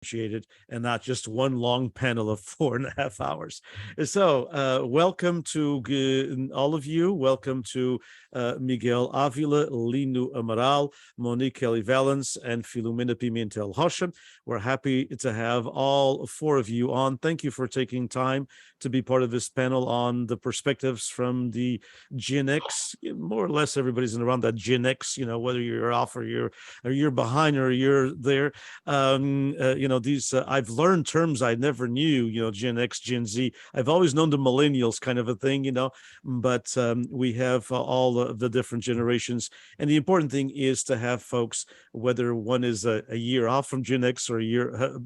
differentiated and not just one long panel of 4.5 hours. So, welcome to all of you. Welcome to Miguel Avila, Lino Amaral, Monique Kelly Valens, and Filomena Pimentel Rocha. We're happy to have all four of you on. Thank you for taking time to be part of this panel on the perspectives from the Gen X. More or less, everybody's around that Gen X. Whether you're off or you're behind or you're there. These I've learned terms I never knew. Gen X, Gen Z. I've always known the millennials kind of a thing. But we have all of the different generations, and the important thing is to have folks, whether one is a year off from Gen X or a year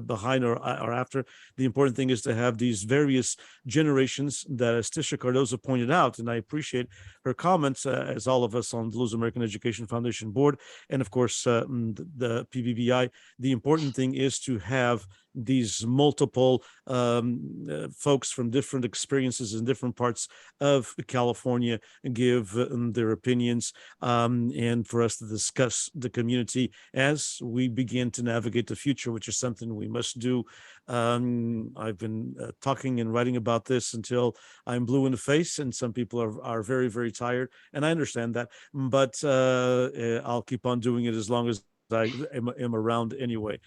behind or after. The important thing is to have these various generations that, as Tisha Cardozo pointed out, and I appreciate her comments, as all of us on the Luz American Education Foundation board, and of course the PBBI. The important thing is to have these multiple folks from different experiences in different parts of California give their opinions, and for us to discuss the community as we begin to navigate the future, which is something we must do. I've been talking and writing about this until I'm blue in the face, and some people are very, very tired, and I understand that, but I'll keep on doing it as long as I am around anyway.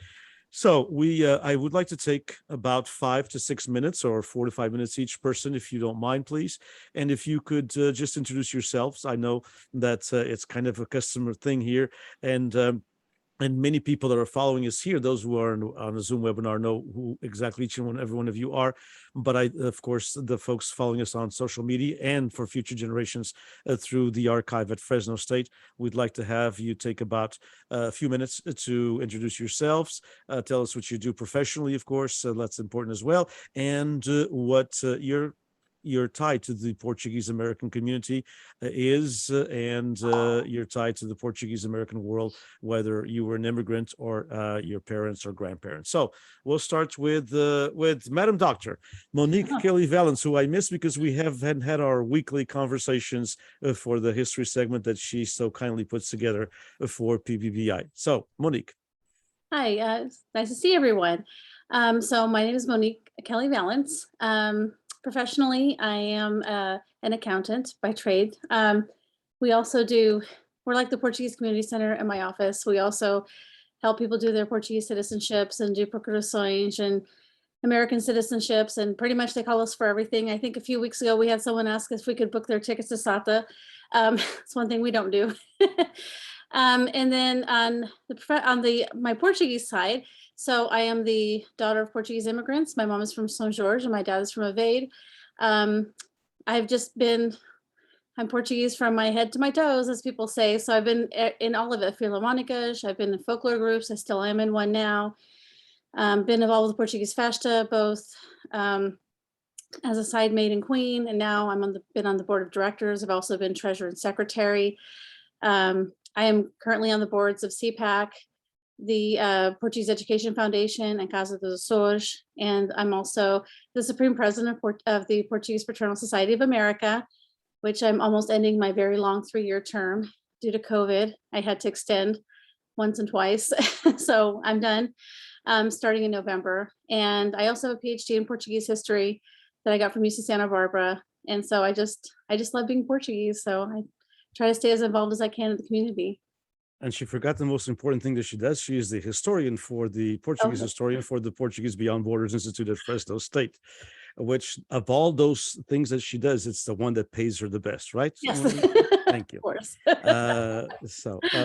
So I would like to take about 5 to 6 minutes, or 4 to 5 minutes each person, if you don't mind, please. And if you could just introduce yourselves. I know that it's kind of a customer thing here, and many people that are following us here, those who are on a Zoom webinar, know who exactly every one of you are. But of course, the folks following us on social media and for future generations through the archive at Fresno State, we'd like to have you take about a few minutes to introduce yourselves, tell us what you do professionally, of course, that's important as well, and what your tie to the Portuguese American community is, and your tie to the Portuguese American world, whether you were an immigrant or your parents or grandparents. So we'll start with Madam Doctor Monique Kelly Valens, who I miss because we hadn't had our weekly conversations for the history segment that she so kindly puts together for PBBI. So Monique. Hi, nice to see everyone. So my name is Monique Kelly Valens. Professionally, I am an accountant by trade. We're like the Portuguese Community Center in my office. We also help people do their Portuguese citizenships and do procurações and American citizenships, and pretty much they call us for everything. I think a few weeks ago we had someone ask if we could book their tickets to SATA. It's one thing we don't do. And then on my Portuguese side, so I am the daughter of Portuguese immigrants. My mom is from São Jorge and my dad is from Aveiro. I'm Portuguese from my head to my toes, as people say. So I've been in all of it, Philharmonicas, I've been in folklore groups, I still am in one now. Been involved with Portuguese Festa, both as a side maid and queen, and now been on the board of directors. I've also been treasurer and secretary. I am currently on the boards of CPAC, the Portuguese Education Foundation, and Casa dos Açores, and I'm also the Supreme President of the Portuguese Fraternal Society of America, which I'm almost ending my very long 3-year term due to COVID. I had to extend once and twice, so I'm done starting in November. And I also have a PhD in Portuguese history that I got from UC Santa Barbara, and so I just love being Portuguese, so I try to stay as involved as I can in the community. And she forgot the most important thing that she does. She is the historian for the Portuguese historian for the Portuguese Beyond Borders Institute at Fresno State, which of all those things that she does, it's the one that pays her the best, right? Yes. Thank you. Of course.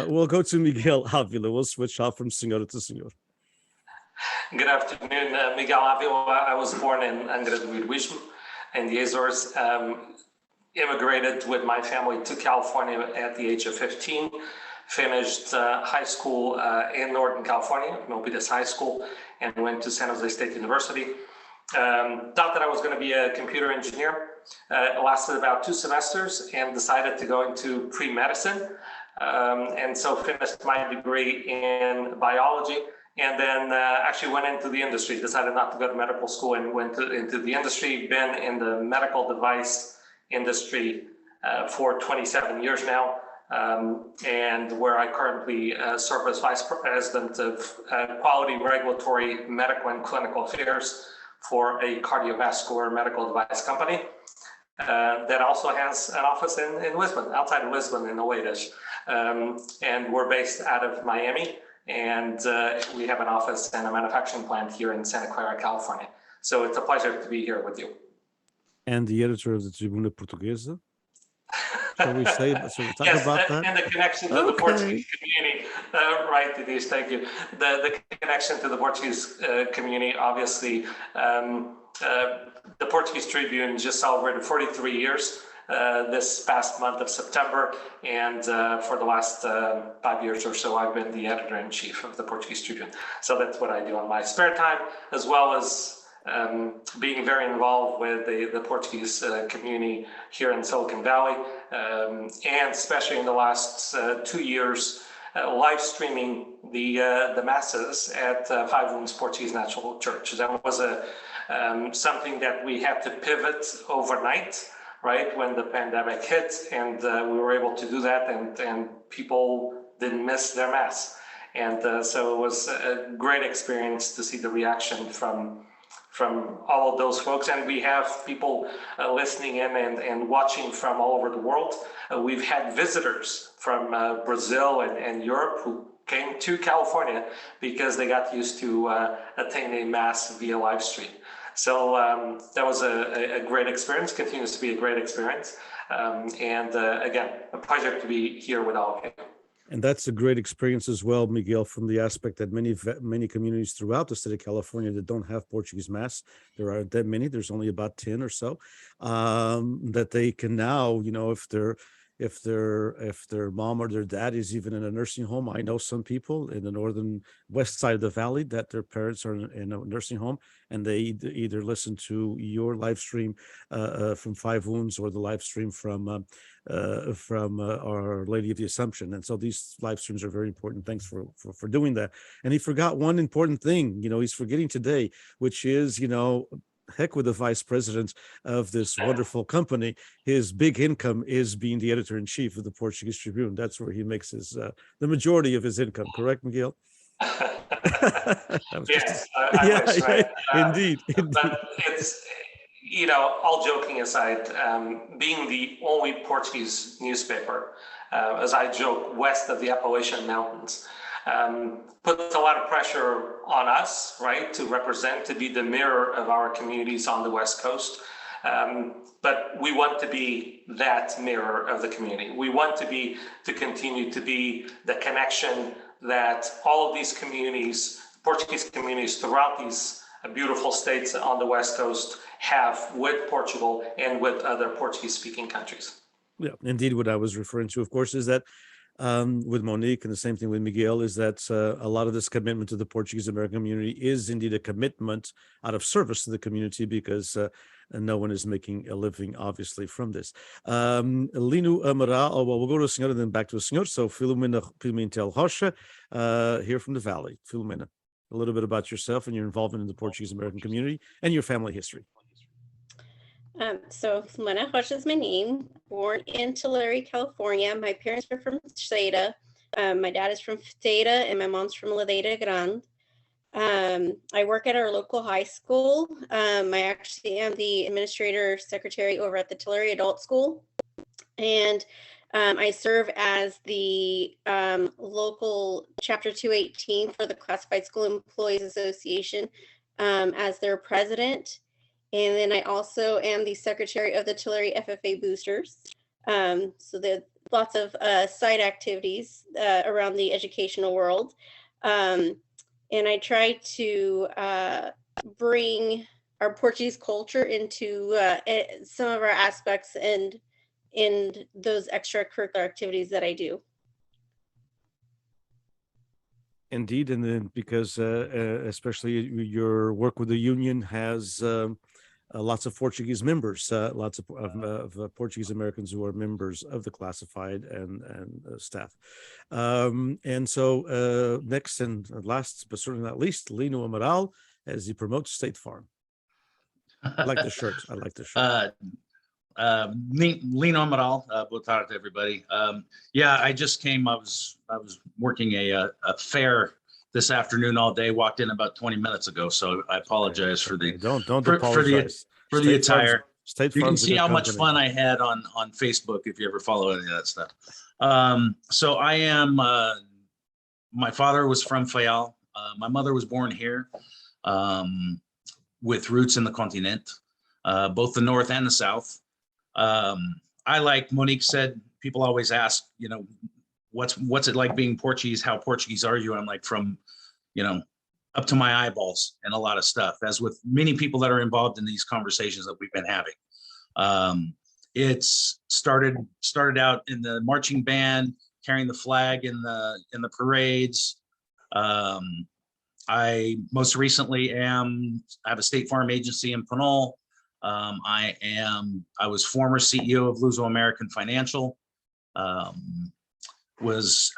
We'll go to Miguel Avila. We'll switch off from senhora to senhor. Good afternoon, Miguel Avila. I was born in Angra do Heroísmo in the Azores. Immigrated with my family to California at the age of 15. Finished high school in Northern California, Milpitas High School, and went to San Jose State University. Thought that I was going to be a computer engineer. It lasted about 2 semesters and decided to go into pre-medicine. And so finished my degree in biology, and then actually went into the industry, decided not to go to medical school and went into the industry. Been in the medical device industry for 27 years now. and where I currently serve as Vice President of Quality, Regulatory, Medical, and Clinical Affairs for a cardiovascular medical device company that also has an office in Lisbon, outside of Lisbon in Oeiras. And we're based out of Miami, and we have an office and a manufacturing plant here in Santa Clara, California. So it's a pleasure to be here with you. And the editor of the Tribuna Portuguesa. Shall we talk yes, about that? And the connection to the Portuguese community, right, Denise, thank you. The connection to the Portuguese community, obviously, the Portuguese Tribune just celebrated 43 years this past month of September, and for the last 5 years or so, I've been the editor-in-chief of the Portuguese Tribune. So that's what I do on my spare time, as well as being very involved with the Portuguese community here in Silicon Valley, and especially in the last 2 years, live streaming the masses at Five Wounds Portuguese National Church. That was something that we had to pivot overnight, right, when the pandemic hit, and we were able to do that, and people didn't miss their mass. And so it was a great experience to see the reaction from all of those folks. And we have people listening in and watching from all over the world. We've had visitors from Brazil and Europe who came to California because they got used to attending a mass via live stream. So that was a great experience, continues to be a great experience. And again, a pleasure to be here with all of you. And that's a great experience as well, Miguel, from the aspect that many communities throughout the state of California that don't have Portuguese Mass, there aren't that many, there's only about 10 or so, that they can now, if their mom or their dad is even in a nursing home. I know some people in the northern west side of the valley that their parents are in a nursing home, and they either listen to your live stream from Five Wounds or the live stream from Our Lady of the Assumption. And so these live streams are very important. Thanks for doing that. And he forgot one important thing, he's forgetting today, which is, heck with the vice president of this wonderful company. His big income is being the editor-in-chief of the Portuguese Tribune. That's where he makes his the majority of his income. Correct, Miguel? Yes, I wish, right? Indeed. But it's, all joking aside, being the only Portuguese newspaper, as I joke, west of the Appalachian Mountains, puts a lot of pressure on us, right, to represent, to be the mirror of our communities on the West Coast. But we want to be that mirror of the community. We want to continue to be the connection that all of these communities, Portuguese communities throughout these beautiful states on the West Coast have with Portugal and with other Portuguese-speaking countries. Yeah, indeed, what I was referring to, of course, is that with Monique, and the same thing with Miguel, is that a lot of this commitment to the Portuguese American community is indeed a commitment out of service to the community, because no one is making a living, obviously, from this. Lino Amaral, well, we'll go to a senhor and then back to a senhor. So Filomena Pimentel Rocha, here from the Valley. Filomena, a little bit about yourself and your involvement in the Portuguese American community and your family history. So Filomena Rocha is my name. Born in Tulare, California. My parents are from Theta. My dad is from Theta and my mom's from Ladeira Grande. I work at our local high school. I actually am the administrator secretary over at the Tulare Adult School. And I serve as the local Chapter 218 for the Classified School Employees Association as their president. And then I also am the secretary of the Tulare FFA Boosters. So there are lots of side activities around the educational world. And I try to bring our Portuguese culture into some of our aspects and in those extracurricular activities that I do. Indeed, and then because especially your work with the union has lots of Portuguese members, lots of Portuguese Americans who are members of the classified and staff. And so next and last, but certainly not least, Lino Amaral, as he promotes State Farm. I like the shirt. Lino Amaral, boa tarde, everybody. Yeah, I just came. I was working a fair this afternoon all day. Walked in about 20 minutes ago, so I apologize for the Don't for apologize. the State attire. State You can Farm's a see good how much company. fun I had on Facebook if you ever follow any of that stuff. So I am. My father was from Fayal. My mother was born here, with roots in the continent, both the north and the south. I, like Monique said, people always ask, you know, what's it like being Portuguese? How Portuguese are you? I'm like, from, you know, up to my eyeballs and a lot of stuff, as with many people that are involved in these conversations that we've been having. It's started out in the marching band, carrying the flag in the parades. I most recently I have a State Farm agency in Pinole. I was former CEO of Luso American Financial, was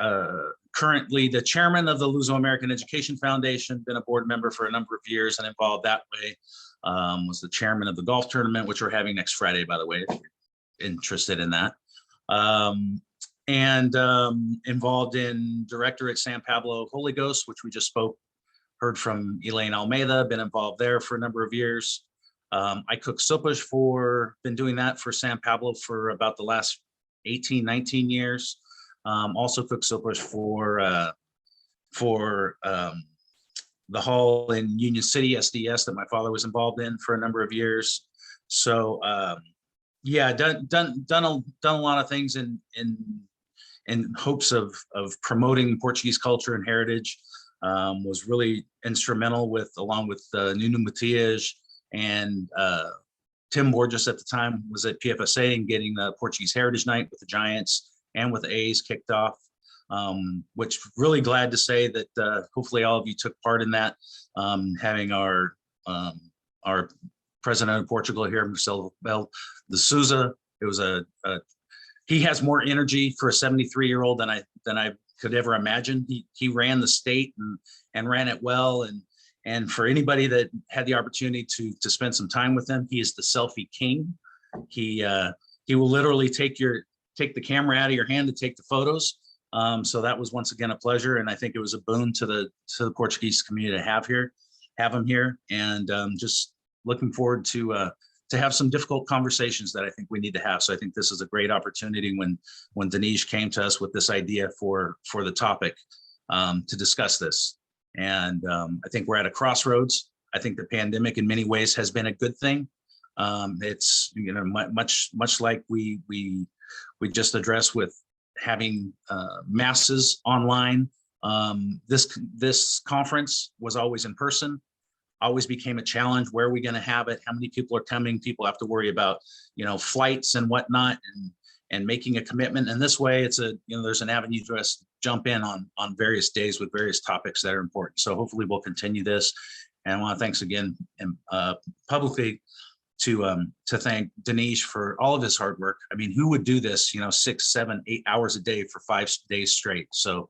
currently the chairman of the Luso American Education Foundation, been a board member for a number of years and involved that way. Was the chairman of the golf tournament, which we're having next Friday, by the way, if you're interested in that. And involved in director at San Pablo Holy Ghost, which we just heard from Elaine Almeida, been involved there for a number of years. I cook sopas been doing that for San Pablo for about the last 18, 19 years. Also cook sopas for the hall in Union City, SDS, that my father was involved in for a number of years. So yeah, done a lot of things in hopes of promoting Portuguese culture and heritage. Was really instrumental along with Nuno Matias and Tim Borges at the time was at PFSA and getting the Portuguese Heritage Night with the Giants and with the A's kicked off, which really glad to say that hopefully all of you took part in that. Having our president of Portugal here, Marcelo Rebelo de Sousa, it was he has more energy for a 73-year-old than I could ever imagine. He ran the state and ran it well. And for anybody that had the opportunity to spend some time with him, he is the selfie king. He will literally take the camera out of your hand to take the photos. So that was once again a pleasure, and I think it was a boon to the Portuguese community to have him here, and just looking forward to have some difficult conversations that I think we need to have. So I think this is a great opportunity when Denise came to us with this idea for the topic to discuss this. And I think we're at a crossroads. I think the pandemic in many ways has been a good thing. It's, you know, much like we just addressed with having masses online. This conference was always in person. Always became a challenge. Where are we going to have it? How many people are coming? People have to worry about, you know, flights and whatnot, and making a commitment. And this way, there's an avenue to us jump in on various days with various topics that are important. So hopefully we'll continue this. And I want to thanks again publicly to thank Denise for all of his hard work. I mean, who would do this, 6, 7, 8 hours a day for 5 days straight? So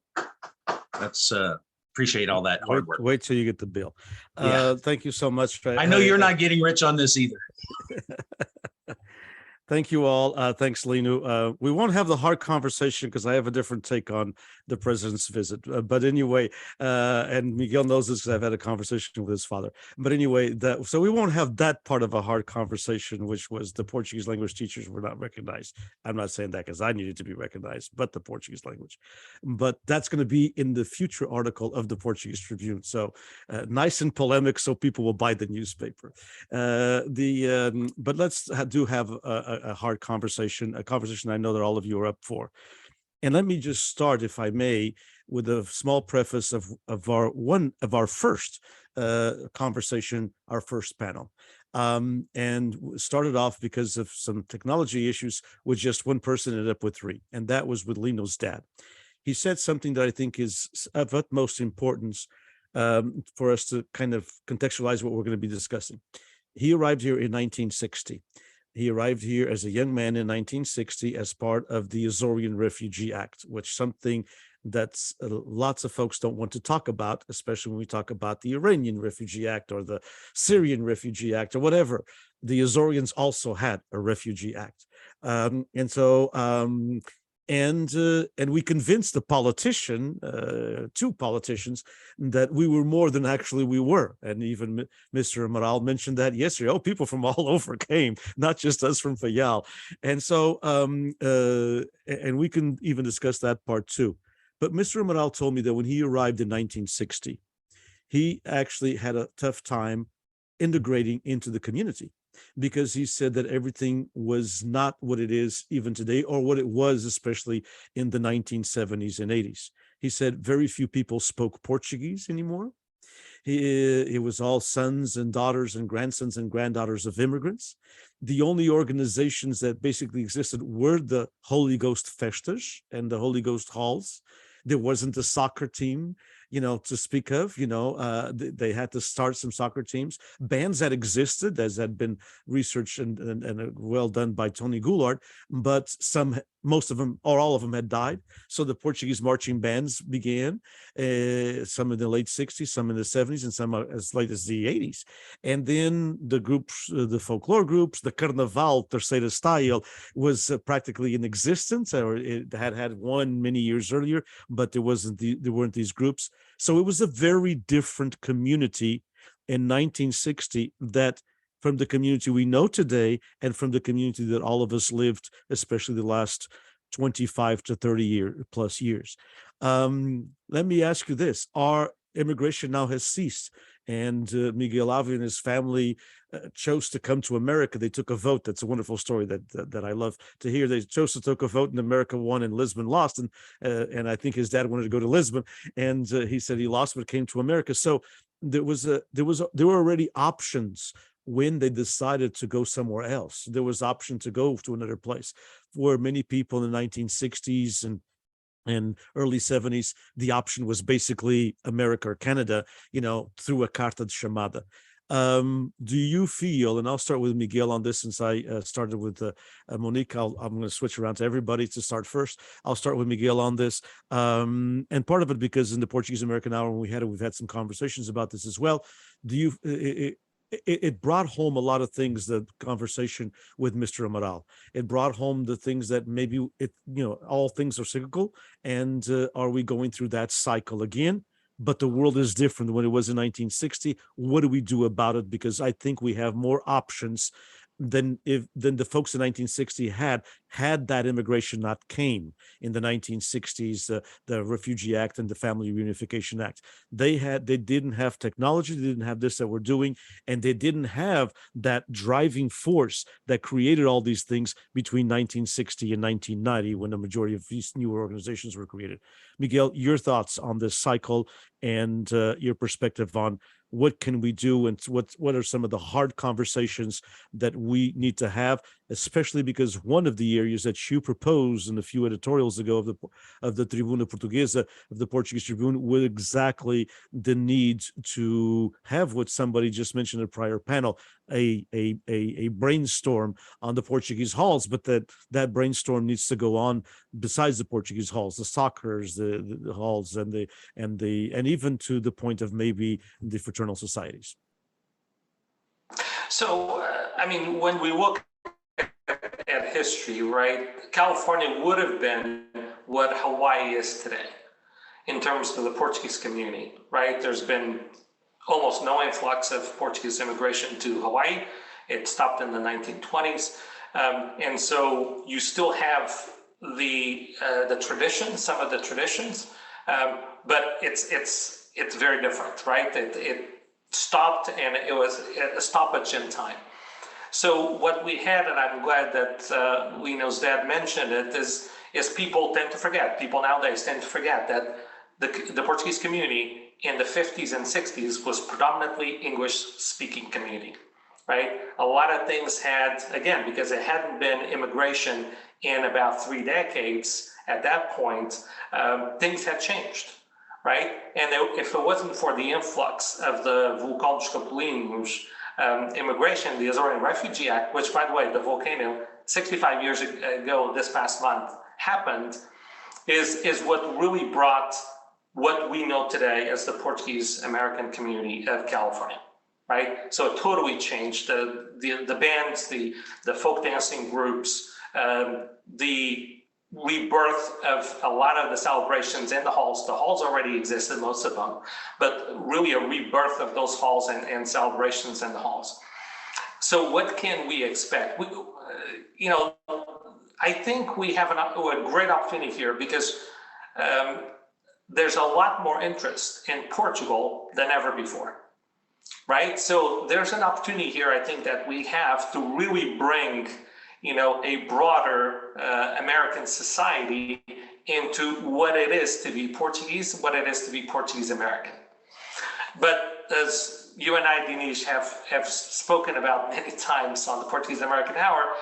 that's appreciate all that hard work. Wait till you get the bill. Yeah. Thank you so much. I know you're not getting rich on this either. Thank you all. Thanks, Linu. We won't have the hard conversation because I have a different take on the president's visit. But anyway, and Miguel knows this because I've had a conversation with his father. But anyway, so we won't have that part of a hard conversation, which was the Portuguese language teachers were not recognized. I'm not saying that because I needed to be recognized, but the Portuguese language. But that's going to be in the future article of the Portuguese Tribune. So nice and polemic, so people will buy the newspaper. But let's have a hard conversation, a conversation I know that all of you are up for. And let me just start, if I may, with a small preface of our first conversation, our first panel. And started off because of some technology issues with just one person, ended up with 3. And that was with Lino's dad. He said something that I think is of utmost importance for us to kind of contextualize what we're going to be discussing. He arrived here in 1960. He arrived here as a young man in 1960 as part of the Azorean Refugee Act, which something that lots of folks don't want to talk about, especially when we talk about the Iranian Refugee Act or the Syrian Refugee Act or whatever. the Azorians also had a Refugee Act. And we convinced the politician, two politicians, that we were more than actually we were. And even Mr. Amaral mentioned that yesterday. Oh, people from all over came, not just us from Fayal. And so, and we can even discuss that part too. But Mr. Amaral told me that when he arrived in 1960, he actually had a tough time integrating into the community, because he said that everything was not what it is even today, or what it was, especially in the 1970s and 80s. He said very few people spoke Portuguese anymore. It was all sons and daughters and grandsons and granddaughters of immigrants. The only organizations that basically existed were the Holy Ghost Festas and the Holy Ghost Halls. There wasn't a soccer team, to speak of. They had to start some soccer teams. Bands that existed, as had been researched and well done by Tony Goulart, but most of them or all of them had died. So the Portuguese marching bands began, some in the late 60s, some in the 70s, and some as late as the 80s. And then the groups, the folklore groups, the Carnaval Terceira Style was practically in existence, or it had one many years earlier, but there weren't these groups. So it was a very different community in 1960 that from the community we know today, and from the community that all of us lived, especially the last 25 to 30 plus years. Let me ask you this. Our immigration now has ceased, and Miguel Ávila and his family chose to come to America. They took a vote. That's a wonderful story that I love to hear. They chose to take a vote, and America won, and Lisbon lost. And I think his dad wanted to go to Lisbon, and he said he lost, but came to America. So there were already options when they decided to go somewhere else. There was option to go to another place. For many people in the 1960s and early 70s, the option was basically America or Canada, through a carta de chamada. Do you feel, and I'll start with Miguel on this, since I started with Monique, I'm going to switch around to everybody to start first. I'll start with Miguel on this. And part of it, because in the Portuguese American Hour, when we've had some conversations about this as well. It brought home a lot of things, the conversation with Mr. Amaral. It brought home the things that maybe all things are cyclical, and are we going through that cycle again? But the world is different than when it was in 1960. What do we do about it? Because I think we have more options than the folks in 1960 had that immigration not came in the 1960s, the Refugee Act and the Family Reunification Act. They didn't have technology, they didn't have this that we're doing, and they didn't have that driving force that created all these things between 1960 and 1990, when the majority of these new organizations were created. Miguel, your thoughts on this cycle, and your perspective on what can we do, and what are some of the hard conversations that we need to have, especially because one of the areas that you proposed in a few editorials ago of the Tribuna Portuguesa, of the Portuguese Tribune, was exactly the need to have what somebody just mentioned in a prior panel, a brainstorm on the Portuguese halls, but that brainstorm needs to go on besides the Portuguese halls, the soccer's, the halls, and even to the point of maybe the fraternal societies. So, when we look at history, right, California would have been what Hawaii is today in terms of the Portuguese community, right? There's been almost no influx of Portuguese immigration to Hawaii. It stopped in the 1920s. And so you still have the traditions, some of the traditions, but it's very different, right? It stopped, and it was a stoppage in time. So what we had, and I'm glad that Lino's dad mentioned it, is people tend to forget. People nowadays tend to forget that the Portuguese community in the 50s and 60s was predominantly English-speaking community, right? A lot of things had, again, because it hadn't been immigration in about 3 decades at that point, things had changed, right? And if it wasn't for the influx of the Vulcão dos Capelinhos immigration, the Azorian Refugee Act, which, by the way, the volcano 65 years ago this past month happened, is what really brought what we know today as the Portuguese American community of California, right? So it totally changed the bands, the folk dancing groups, the rebirth of a lot of the celebrations in the halls. The halls already existed, most of them, but really a rebirth of those halls and celebrations in the halls. So what can we expect? I think we have a great opportunity here because there's a lot more interest in Portugal than ever before, right? So there's an opportunity here, I think, that we have to really bring a broader American society into what it is to be Portuguese, what it is to be Portuguese American. But as you and I, Denise, have spoken about many times on the Portuguese American Hour,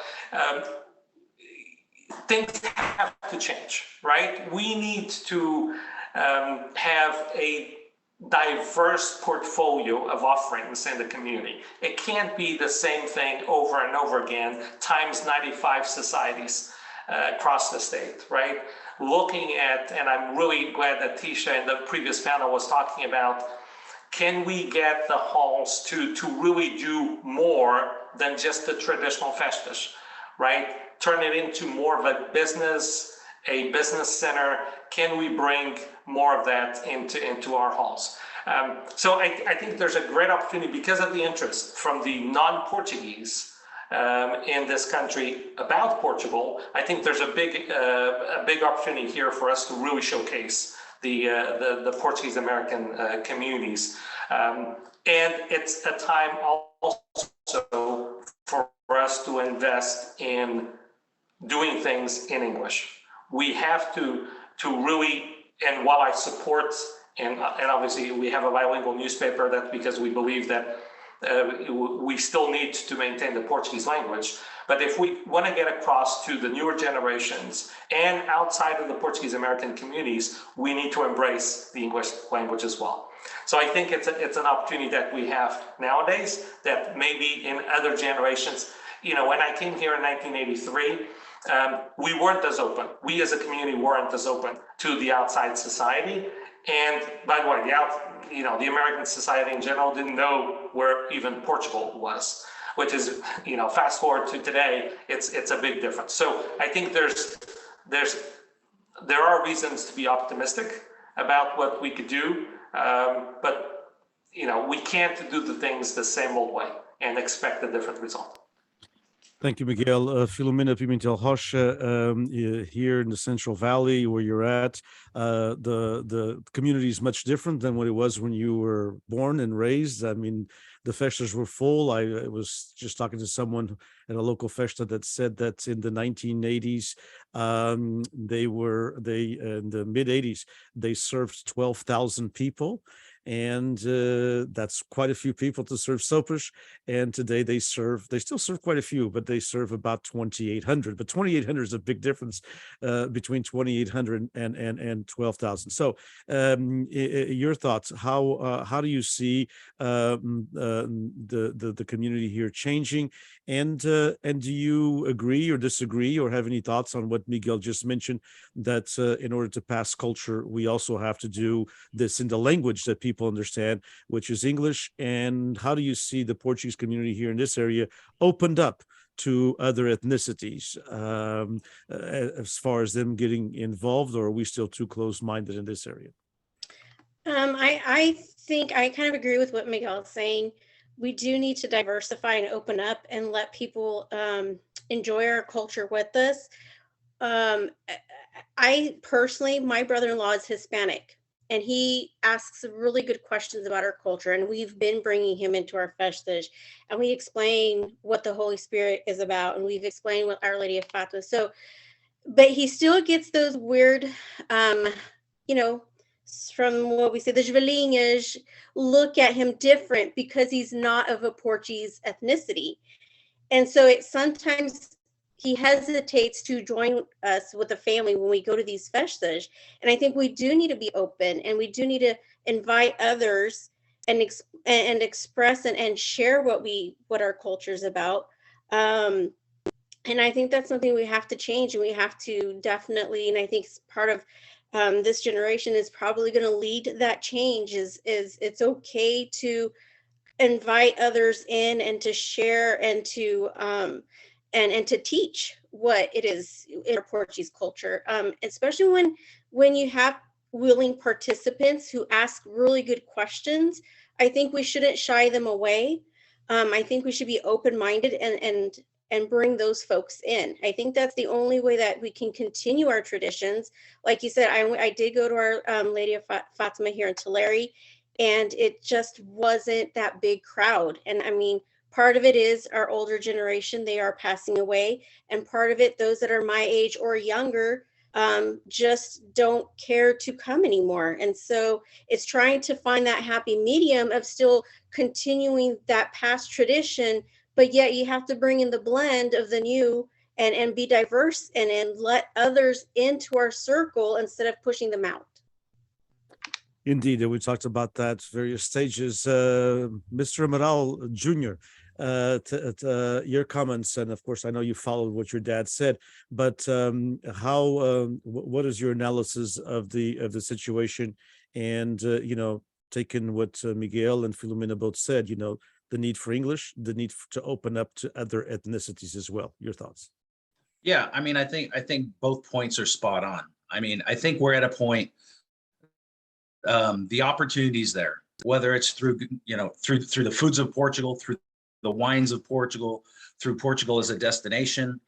things have to change, right? We need to have a diverse portfolio of offerings in the community. It can't be the same thing over and over again, times 95 societies across the state, right? Looking at, and I'm really glad that Tisha in the previous panel was talking about, can we get the halls to really do more than just the traditional festas, right? Turn it into more of a business center. Can we bring more of that into our halls? So I think there's a great opportunity because of the interest from the non-Portuguese in this country about Portugal. I think there's a big opportunity here for us to really showcase the Portuguese American communities. And it's a time also for us to invest in doing things in English. We have to really, and while I support, and obviously we have a bilingual newspaper, that's because we believe that we still need to maintain the Portuguese language. But if we want to get across to the newer generations and outside of the Portuguese American communities, we need to embrace the English language as well. So I think it's an opportunity that we have nowadays that maybe in other generations, when I came here in 1983, we weren't as open. We as a community weren't as open to the outside society. And by the way, the American society in general didn't know where even Portugal was, which is, fast forward to today, it's a big difference. So I think there are reasons to be optimistic about what we could do, but we can't do the things the same old way and expect a different result. Thank you, Miguel. Filomena Pimentel Rocha, here in the Central Valley where you're at, the community is much different than what it was when you were born and raised. I mean, the festas were full. I was just talking to someone at a local festa that said that in the 1980s, in the mid 80s, they served 12,000 people. And that's quite a few people to serve sopas. And today they still serve quite a few, but they serve about 2,800. But 2,800 is a big difference between 2,800 and 12,000. So your thoughts, how do you see the community here changing? And do you agree or disagree or have any thoughts on what Miguel just mentioned, that in order to pass culture, we also have to do this in the language that people understand, which is English? And how do you see the Portuguese community here in this area opened up to other ethnicities as far as them getting involved, or are we still too close-minded in this area? I think I kind of agree with what Miguel is saying. We do need to diversify and open up and let people enjoy our culture with us. I personally, my brother-in-law is Hispanic, and he asks really good questions about our culture, and we've been bringing him into our festas, and we explain what the Holy Spirit is about, and we've explained what Our Lady of Fatima. So, but he still gets those weird, from what we say, the Javelinhas look at him different because he's not of a Portuguese ethnicity. And so sometimes he hesitates to join us with the family when we go to these festas. And I think we do need to be open, and we do need to invite others and express and share what our culture is about. And I think that's something we have to change, and we have to definitely, and I think part of this generation is probably going to lead that change, is it's okay to invite others in and to share and to and to teach what it is in our Portuguese culture, especially when you have willing participants who ask really good questions. I think we shouldn't shy them away. I think we should be open-minded and bring those folks in. I think that's the only way that we can continue our traditions. Like you said, I did go to our Lady of Fatima here in Tulare, and it just wasn't that big crowd. And I mean, part of it is our older generation, they are passing away. And part of it, those that are my age or younger, just don't care to come anymore. And so it's trying to find that happy medium of still continuing that past tradition, but yet you have to bring in the blend of the new and be diverse and let others into our circle instead of pushing them out. Indeed, and we talked about that various stages. Mr. Amaral Jr., your comments, and of course, I know you followed what your dad said, but what is your analysis of the situation? And taking what Miguel and Filomena both said, the need for English, the need to open up to other ethnicities as well. Your thoughts? Yeah, I mean, I think both points are spot on. I mean, I think we're at a point. The opportunities there, whether it's through through the foods of Portugal, through the wines of Portugal, through Portugal as a destination,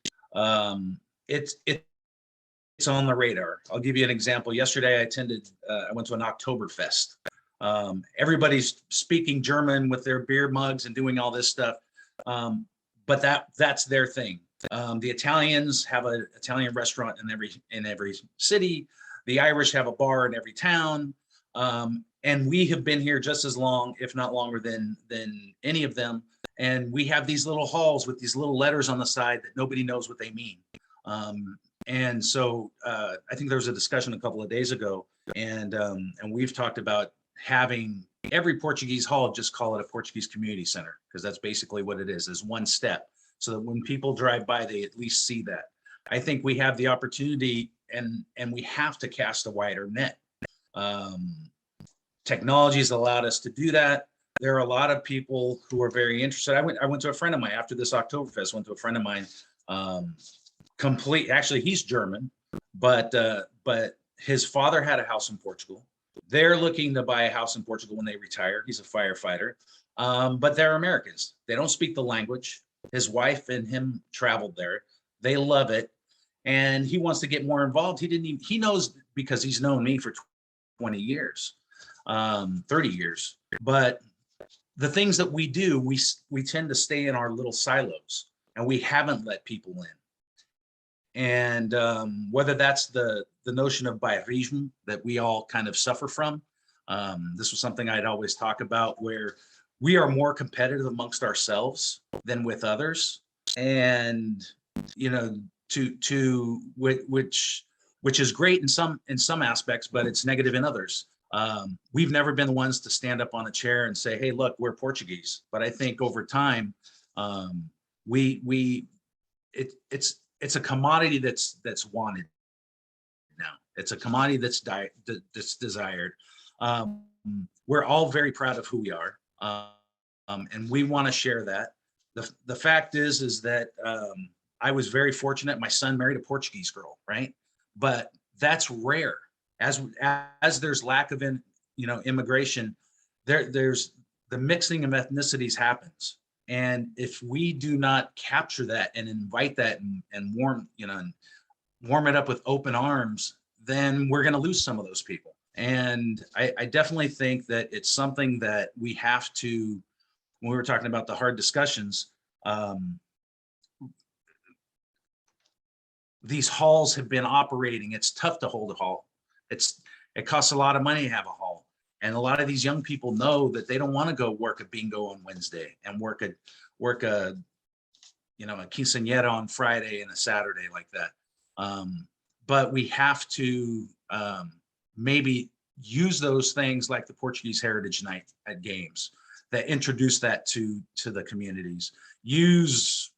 it's on the radar. I'll give you an example. Yesterday, I went to an Oktoberfest. Everybody's speaking German with their beer mugs and doing all this stuff, but that's their thing. The Italians have an Italian restaurant in every city. The Irish have a bar in every town. And we have been here just as long, if not longer than any of them. And we have these little halls with these little letters on the side that nobody knows what they mean. And so I think there was a discussion a couple of days ago, and we've talked about having every Portuguese hall, just call it a Portuguese community center, because that's basically what it is one step, so that when people drive by, they at least see that. I think we have the opportunity, and we have to cast a wider net. Technology has allowed us to do that. There are a lot of people who are very interested. I went to a friend of mine after this Oktoberfest, went to a friend of mine, actually he's German, but his father had a house in Portugal. They're looking to buy a house in Portugal when they retire. He's a firefighter, but they're Americans. They don't speak the language. His wife and him traveled there. They love it. And he wants to get more involved. He knows, because he's known me for 20 years, 30 years. But the things that we do, we tend to stay in our little silos, and we haven't let people in. And whether that's the notion of bairrismo that we all kind of suffer from, this was something I'd always talk about, where we are more competitive amongst ourselves than with others. And, which is great in some aspects, but it's negative in others. We've never been the ones to stand up on a chair and say, "Hey, look, we're Portuguese." But I think over time, it's a commodity that's wanted now. It's a commodity that's desired. We're all very proud of who we are, and we want to share that. The fact is that I was very fortunate. My son married a Portuguese girl, right? But that's rare. As there's lack of immigration, there's the mixing of ethnicities happens. And if we do not capture that and invite that and warm it up with open arms, then we're going to lose some of those people. And I definitely think that it's something that we have to, when we were talking about the hard discussions, these halls have been operating. It's tough to hold a hall. It costs a lot of money to have a hall. And a lot of these young people know that they don't want to go work a bingo on Wednesday and work a quinceañera on Friday and a Saturday like that. But we have to maybe use those things like the Portuguese Heritage Night at games that introduce that to the communities. Use,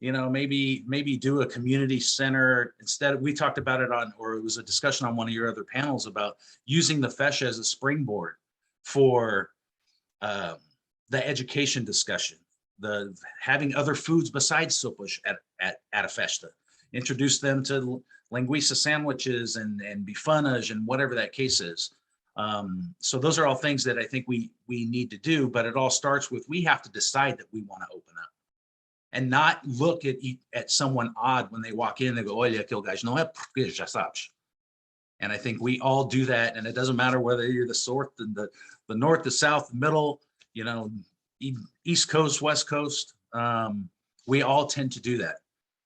maybe do a community center instead. We talked about it or it was a discussion on one of your other panels about using the Fesha as a springboard for the education discussion, the having other foods besides sopas at a festa, introduce them to linguiça sandwiches and bifanas and whatever that case is. So those are all things that I think we need to do, but it all starts with, we have to decide that we want to open up and not look at someone odd when they walk in. They go, olha, aquele gajo não é português, já sabes. And I think we all do that. And it doesn't matter whether you're the north, the south, the middle, you know, East Coast, West Coast. We all tend to do that.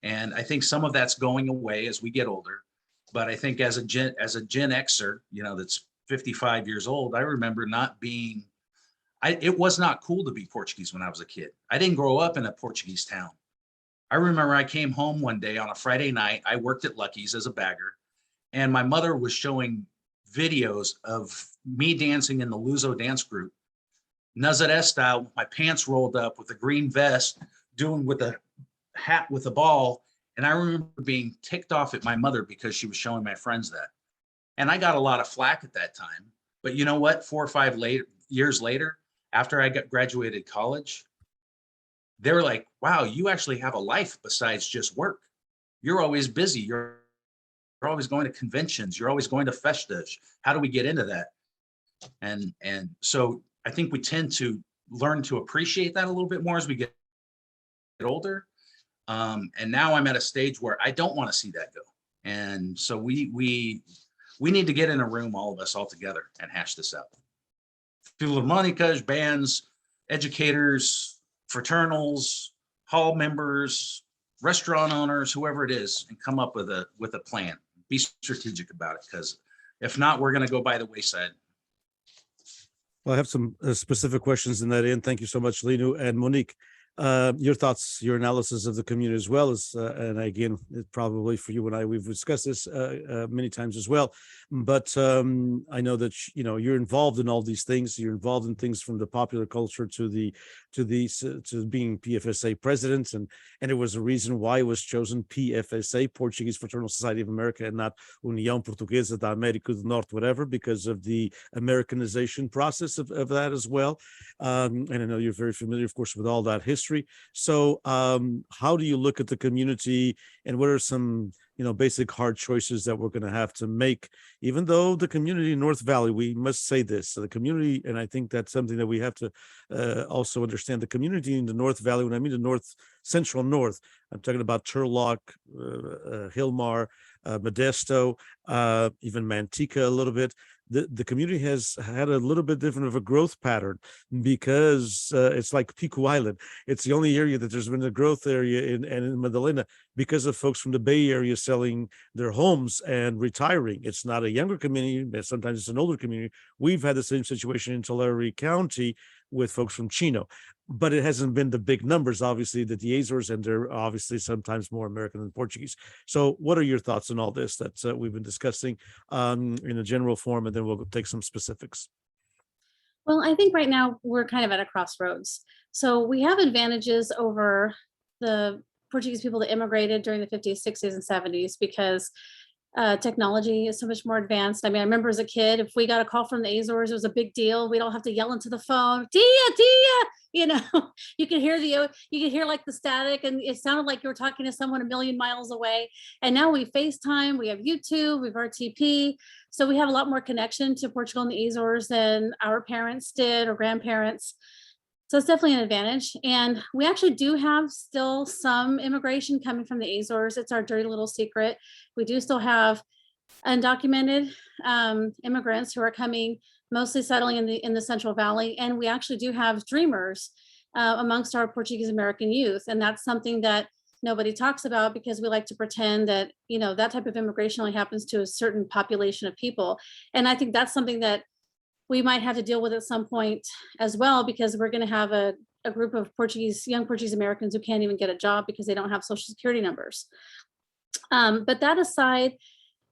And I think some of that's going away as we get older. But I think as a Gen Xer, you know, that's 55 years old, I remember not being, it was not cool to be Portuguese when I was a kid. I didn't grow up in a Portuguese town. I remember I came home one day on a Friday night. I worked at Lucky's as a bagger, and my mother was showing videos of me dancing in the Luso dance group, Nazaré style, with my pants rolled up with a green vest, doing with a hat with a ball. And I remember being ticked off at my mother because she was showing my friends that. And I got a lot of flack at that time. But you know what? 4 or 5 years later, after I graduated college, they were like, wow, you actually have a life besides just work. You're always busy. You're always going to conventions. You're always going to festas. How do we get into that? And so I think we tend to learn to appreciate that a little bit more as we get older. And now I'm at a stage where I don't want to see that go. And so we need to get in a room, all of us all together, and hash this out. Philharmonicas, bands, educators, fraternals, hall members, restaurant owners, whoever it is, and come up with a plan. Be strategic about it, because if not, we're going to go by the wayside. Well, I have some specific questions in that end. Thank you so much, Linu and Monique. Your thoughts, your analysis of the community as well as, and again, probably for you and I, we've discussed this many times as well. But I know that you're involved in all these things. You're involved in things from the popular culture to being PFSA president, and it was a reason why it was chosen PFSA, Portuguese Fraternal Society of America, and not União Portuguesa da América do Norte, whatever, because of the Americanization process of that as well. And I know you're very familiar, of course, with all that history. So how do you look at the community, and what are some basic hard choices that we're going to have to make, even though the community in North Valley, we must say this, so the community, and I think that's something that we have to also understand, the community in the North Valley, when I mean the North, Central North, I'm talking about Turlock, Hilmar, Modesto, even Manteca a little bit. The community has had a little bit different of a growth pattern, because it's like Pico Island. It's the only area that there's been a growth area in Madalena, because of folks from the Bay Area selling their homes and retiring. It's not a younger community, but sometimes it's an older community. We've had the same situation in Tulare County with folks from Chino, but it hasn't been the big numbers, obviously, that the Azores, and they're obviously sometimes more American than Portuguese. So what are your thoughts on all this that we've been discussing in a general form, and then we'll take some specifics? Well, I think right now we're kind of at a crossroads. So we have advantages over the Portuguese people that immigrated during the 50s, 60s, and 70s, because technology is so much more advanced. I mean, I remember as a kid, if we got a call from the Azores, it was a big deal. We'd all have to yell into the phone, Tia, you could hear like the static, and it sounded like you were talking to someone a million miles away. And now we FaceTime, we have YouTube, we have RTP. So we have a lot more connection to Portugal and the Azores than our parents did, or grandparents. So it's definitely an advantage. And we actually do have still some immigration coming from the Azores. It's our dirty little secret. We do still have undocumented immigrants who are coming, mostly settling in the Central Valley. And we actually do have dreamers amongst our Portuguese American youth. And that's something that nobody talks about, because we like to pretend that, that type of immigration only happens to a certain population of people. And I think that's something that we might have to deal with at some point as well, because we're going to have a group of young Portuguese Americans who can't even get a job because they don't have social security numbers. But that aside,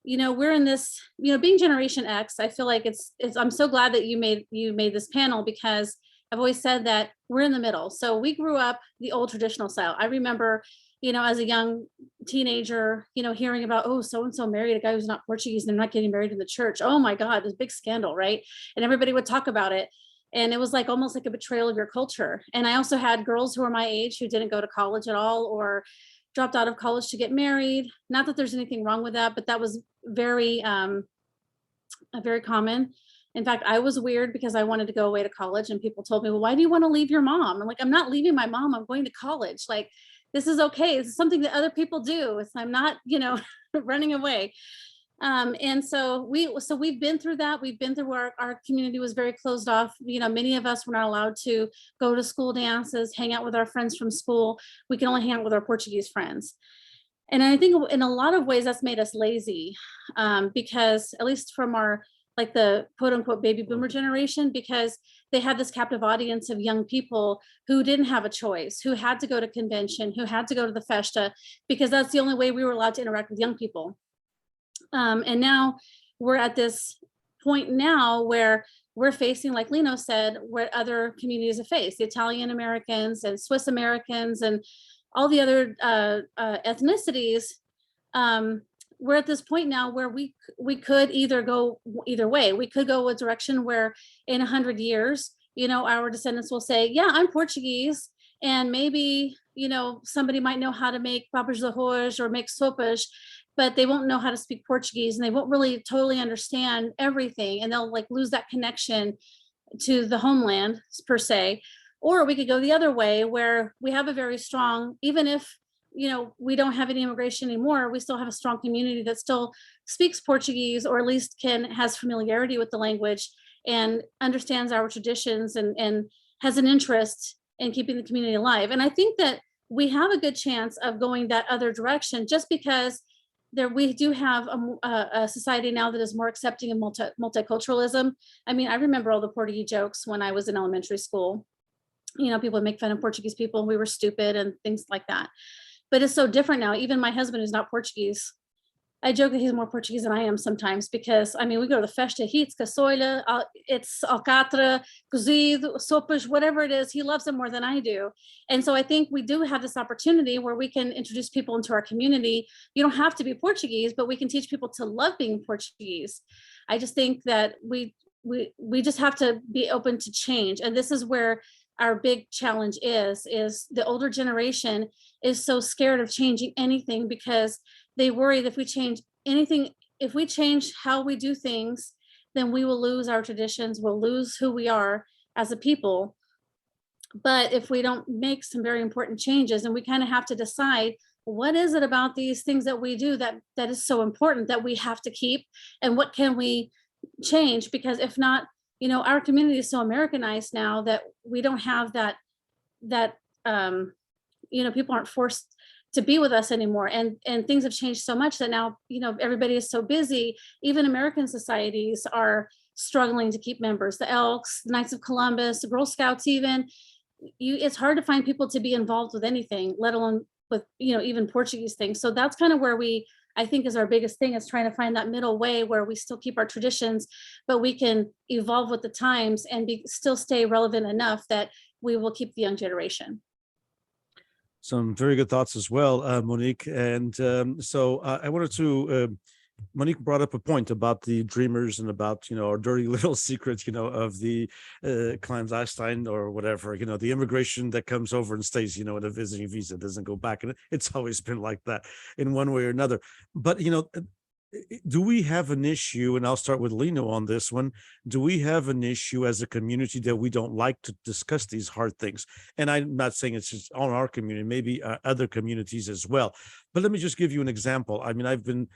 we're in this, being Generation X, I feel like I'm so glad that you made this panel, because I've always said that we're in the middle. So we grew up the old traditional style. I remember, as a young teenager, hearing about, oh, so-and-so married a guy who's not Portuguese and they're not getting married in the church. Oh my God, this big scandal, right? And everybody would talk about it. And it was like almost like a betrayal of your culture. And I also had girls who were my age who didn't go to college at all or dropped out of college to get married. Not that there's anything wrong with that, but that was very common. In fact, I was weird because I wanted to go away to college, and people told me, well, why do you want to leave your mom? I'm like, I'm not leaving my mom. I'm going to college. Like, this is okay. This is something that other people do. I'm not, running away. And so we've been through that. We've been through where our community was very closed off. Many of us were not allowed to go to school dances, hang out with our friends from school. We can only hang out with our Portuguese friends. And I think in a lot of ways that's made us lazy, because at least from our, like the quote unquote baby boomer generation, because they had this captive audience of young people who didn't have a choice, who had to go to convention, who had to go to the festa, because that's the only way we were allowed to interact with young people. And now we're at this point now where we're facing, like Lino said, where other communities have faced, the Italian Americans and Swiss Americans and all the other ethnicities. We're at this point now where we could either go either way. We could go a direction where in 100 years, our descendants will say, yeah, I'm Portuguese. And maybe, somebody might know how to make papas de arroz or make sopas, but they won't know how to speak Portuguese, and they won't really totally understand everything. And they'll like lose that connection to the homeland per se. Or we could go the other way where we have a very strong, even if, we don't have any immigration anymore, we still have a strong community that still speaks Portuguese, or at least has familiarity with the language and understands our traditions and has an interest in keeping the community alive. And I think that we have a good chance of going that other direction, just because we do have a society now that is more accepting of multiculturalism. I mean, I remember all the Portuguese jokes when I was in elementary school. People would make fun of Portuguese people, and we were stupid and things like that. But it's so different now. Even my husband is not Portuguese. I joke that he's more Portuguese than I am sometimes, because I mean, we go to the festa, heats, caçoila, it's alcatra, cozido, sopas, whatever it is, he loves them more than I do. And so I think we do have this opportunity where we can introduce people into our community. You don't have to be Portuguese, but we can teach people to love being Portuguese. I just think that we just have to be open to change. And this is where our big challenge is the older generation is so scared of changing anything, because they worry that if we change anything, if we change how we do things, then we will lose our traditions, we'll lose who we are as a people. But if we don't make some very important changes, and we kind of have to decide, what is it about these things that we do that is so important that we have to keep, and what can we change? Because if not, our community is so Americanized now that we don't have that people aren't forced to be with us anymore. And things have changed so much that now, everybody is so busy. Even American societies are struggling to keep members, the Elks, the Knights of Columbus, the Girl Scouts, even. It's hard to find people to be involved with anything, let alone with, even Portuguese things. So that's kind of where I think is our biggest thing, is trying to find that middle way where we still keep our traditions, but we can evolve with the times and still stay relevant enough that we will keep the young generation. Some very good thoughts as well, Monique. And so I wanted to, Monique brought up a point about the dreamers and about, our dirty little secret, of the clandestine or whatever, the immigration that comes over and stays, in a visiting visa, doesn't go back. And it's always been like that in one way or another. But, do we have an issue, and I'll start with Lino on this one, do we have an issue as a community that we don't like to discuss these hard things? And I'm not saying it's just on our community, maybe other communities as well. But let me just give you an example. I mean, I've been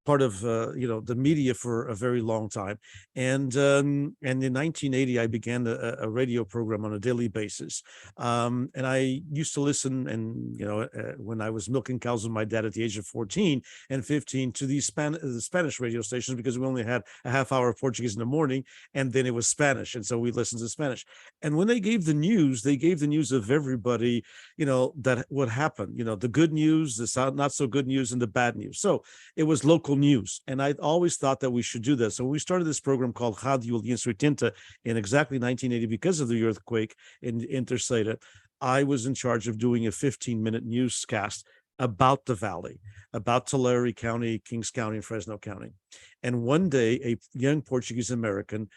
part of the media for a very long time, and in 1980 I began a radio program on a daily basis, and I used to listen, and when I was milking cows with my dad at the age of 14 and 15 to the Spanish radio stations, because we only had a half hour of Portuguese in the morning, and then it was Spanish, and so we listened to Spanish. And when they gave the news of everybody, that what happened, the good news, the not so good news, and the bad news. So it was local news, and I always thought that we should do this. So we started this program called Rádio Aliança 80 in exactly 1980 because of the earthquake in Terceira. I was in charge of doing a 15-minute newscast about the Valley, about Tulare County, Kings County, and Fresno County. And one day, a young Portuguese American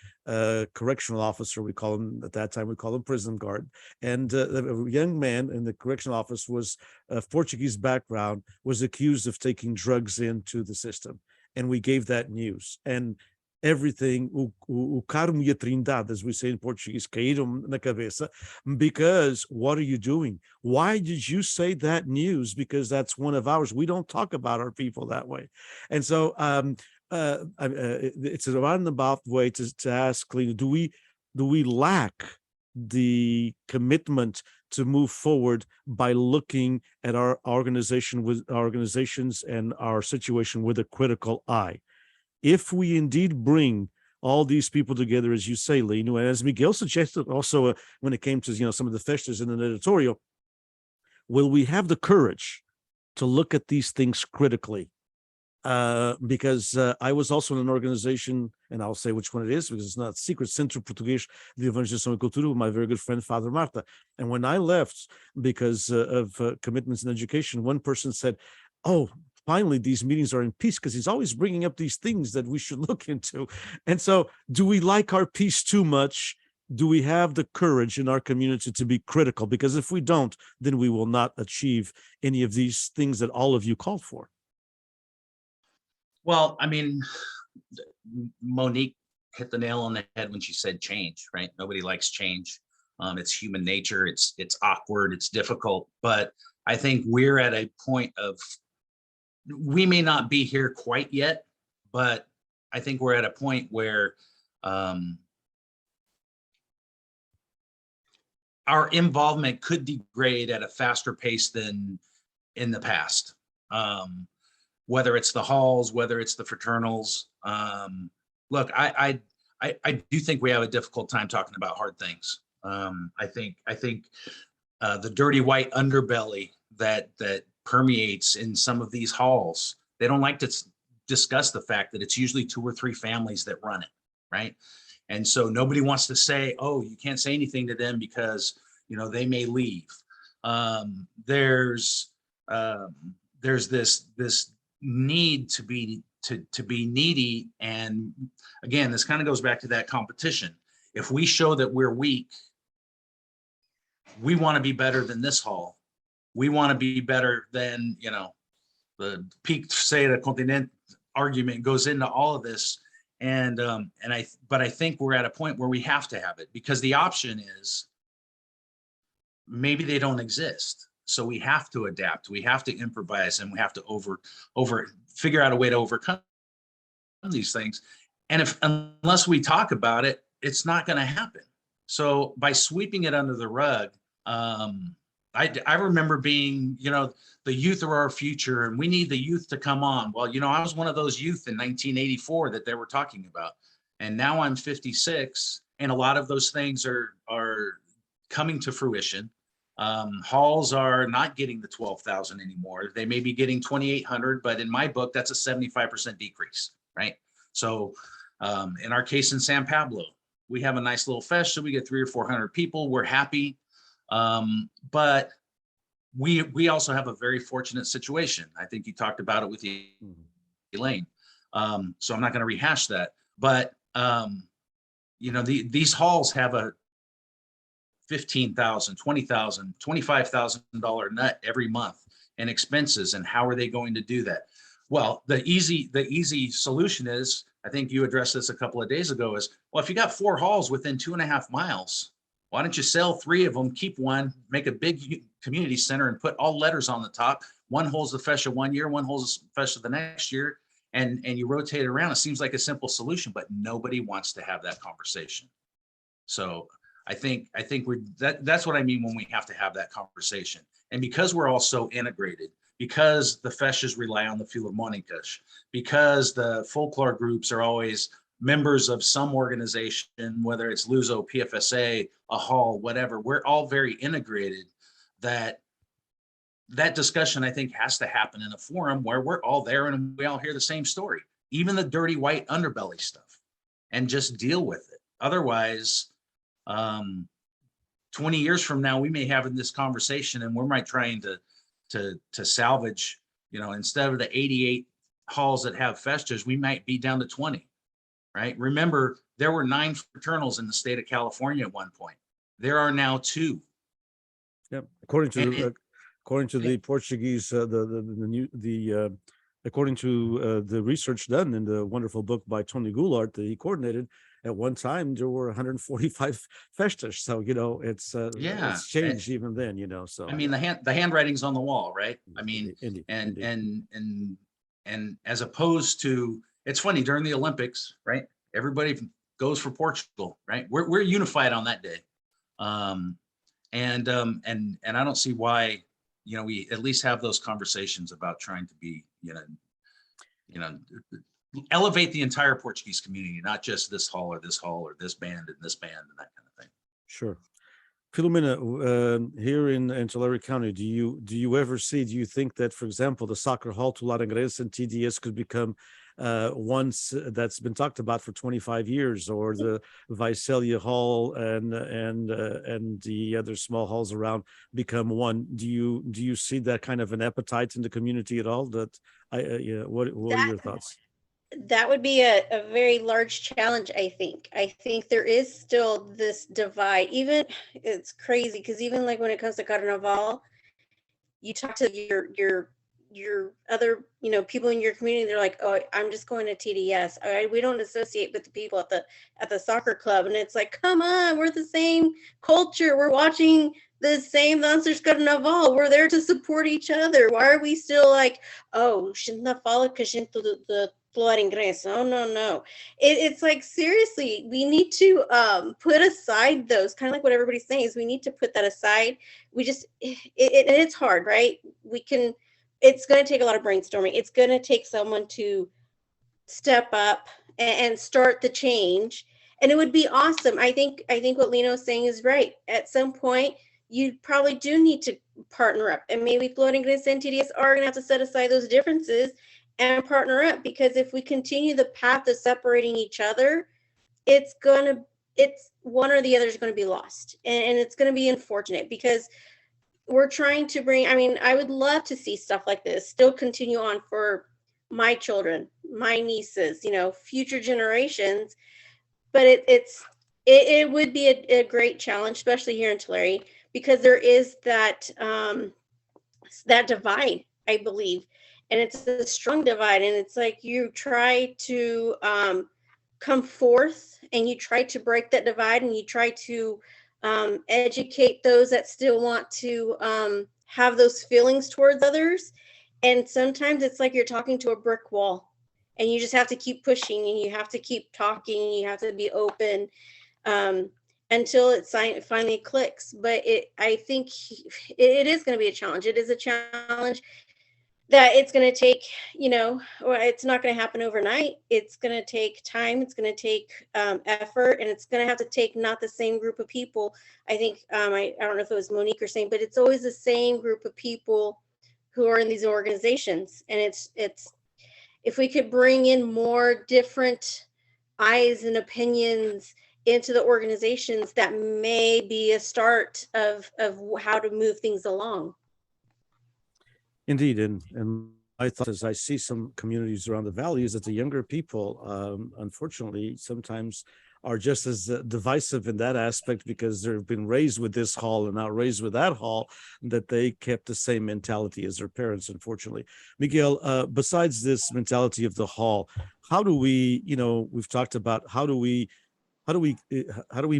correctional officer, we call him at that time, we call him prison guard, and a young man in the correctional office was of Portuguese background, was accused of taking drugs into the system. And we gave that news. And everything, o carmo e a trindade, as we say in Portuguese, caíram na cabeça, because what are you doing? Why did you say that news? Because that's one of ours. We don't talk about our people that way. And so it's a roundabout way to ask, do we lack the commitment to move forward by looking at our organizations and our situation with a critical eye? If we indeed bring all these people together, as you say, Lino, and as Miguel suggested also when it came to some of the festas in an editorial, will we have the courage to look at these things critically? Because I was also in an organization, and I'll say which one it is because it's not a secret, Centro Português de Evangelização e Cultura, with my very good friend, Father Marta. And when I left because of commitments in education, one person said, oh, finally, these meetings are in peace because he's always bringing up these things that we should look into. And so do we like our peace too much? Do we have the courage in our community to be critical? Because if we don't, then we will not achieve any of these things that all of you called for. Well, I mean, Monique hit the nail on the head when she said change, right? Nobody likes change. It's human nature. It's awkward. It's difficult. But I think we're at a point of, we may not be here quite yet, but I think we're at a point where our involvement could degrade at a faster pace than in the past. Whether it's the halls, whether it's the fraternals. Look, I do think we have a difficult time talking about hard things. I think the dirty white underbelly that permeates in some of these halls, they don't like to discuss the fact that it's usually 2 or 3 families that run it, right? And so nobody wants to say, oh, you can't say anything to them because, you know, they may leave. There's this need to be needy. And again, this kind of goes back to that competition. If we show that we're weak, we want to be better than this hall. We want to be better than, you know, the peak say the continent argument goes into all of this. But I think we're at a point where we have to have it, because the option is maybe they don't exist. So we have to adapt, we have to improvise, and we have to figure out a way to overcome these things. And unless we talk about it, it's not going to happen. So by sweeping it under the rug, I remember being, you know, the youth are our future and we need the youth to come on. Well, you know, I was one of those youth in 1984 that they were talking about. And now I'm 56, and a lot of those things are coming to fruition. Halls are not getting the 12,000 anymore. They may be getting 2,800, but in my book, that's a 75% decrease, right? So in our case in San Pablo, we have a nice little fest, so we get 300 or 400 people. We're happy. But we also have a very fortunate situation. I think you talked about it with Elaine. So I'm not going to rehash that, but you know, these halls have a $15,000, $20,000, $25,000 nut every month in expenses. And how are they going to do that? Well, the easy solution is, I think you addressed this a couple of days ago, is, well, if you got 4 halls within 2.5 miles, why don't you sell 3 of them, keep one, make a big community center and put all letters on the top. One holds the fesha one year, one holds the fesha the next year, and you rotate it around. It seems like a simple solution, but nobody wants to have that conversation. So I think that's what I mean when we have to have that conversation. And because we're all so integrated, because the feshas rely on the Philharmonicas, because the folklore groups are always members of some organization, whether it's Luso, PFSA, a hall, whatever, we're all very integrated, that discussion, I think, has to happen in a forum where we're all there and we all hear the same story, even the dirty white underbelly stuff, and just deal with it. Otherwise, 20 years from now, we may have this conversation and we might trying to to salvage, instead of the 88 halls that have festas, we might be down to 20, right? Remember, there were 9 fraternals in the state of California at one point. There are now 2. Yeah, according to And the Portuguese, according to the research done in the wonderful book by Tony Goulart that he coordinated, at one time there were 145 festas. So it's changed even then. So I mean, the handwriting's on the wall, right? I mean, Indeed. and as opposed to, it's funny, during the Olympics, right? Everybody goes for Portugal, right? We're unified on that day. And I don't see why, we at least have those conversations about trying to be, elevate the entire Portuguese community, not just this hall or this band and this band and that kind of thing. Sure. Filomena, here in Tulare County, do you think that, for example, the soccer hall to Laranguense and TDS could become once that's been talked about for 25 years, or the Visalia Hall and the other small halls around become one? Do you see that kind of an appetite in the community at all? What are your thoughts? That would be a very large challenge, I think. I think there is still this divide. Even, it's crazy because even like when it comes to Carnaval, you talk to your other, people in your community, they're like, oh, I'm just going to TDS. We don't associate with the people at the soccer club. And it's like, come on, we're the same culture. We're watching the same Dancers Carnaval. We're there to support each other. Why are we still like, oh, shouldn't that follow because the Laranguense? Oh, no. It's like, seriously, we need to put aside those, kind of like what everybody's saying, is we need to put that aside. We just, it's hard, right? It's going to take a lot of brainstorming. It's going to take someone to step up and start the change. And it would be awesome. I think what Lino is saying is right. At some point, you probably do need to partner up, and maybe Laranguense and TDS are going to have to set aside those differences and partner up, because if we continue the path of separating each other, it's one or the other is going to be lost, and it's going to be unfortunate, because we're trying to bring, I would love to see stuff like this still continue on for my children, my nieces, future generations. But it would be a great challenge, especially here in Tulare, because there is that divide, I believe. And it's a strong divide. And it's like you try to come forth and you try to break that divide, and you try to educate those that still want to have those feelings towards others. And sometimes it's like you're talking to a brick wall, and you just have to keep pushing, and you have to keep talking, and you have to be open until it finally clicks. But I think it is going to be a challenge. It is a challenge that it's going to take, it's not going to happen overnight. It's going to take time. It's going to take effort, and it's going to have to take not the same group of people. I think, I don't know if it was Monique or saying, but it's always the same group of people who are in these organizations. And it's if we could bring in more different eyes and opinions into the organizations, that may be a start of how to move things along. Indeed, and I thought, as I see some communities around the valley, is that the younger people, unfortunately, sometimes are just as divisive in that aspect, because they've been raised with this hall and not raised with that hall, that they kept the same mentality as their parents, unfortunately. Miguel, besides this mentality of the hall, how do we, we've talked about how do we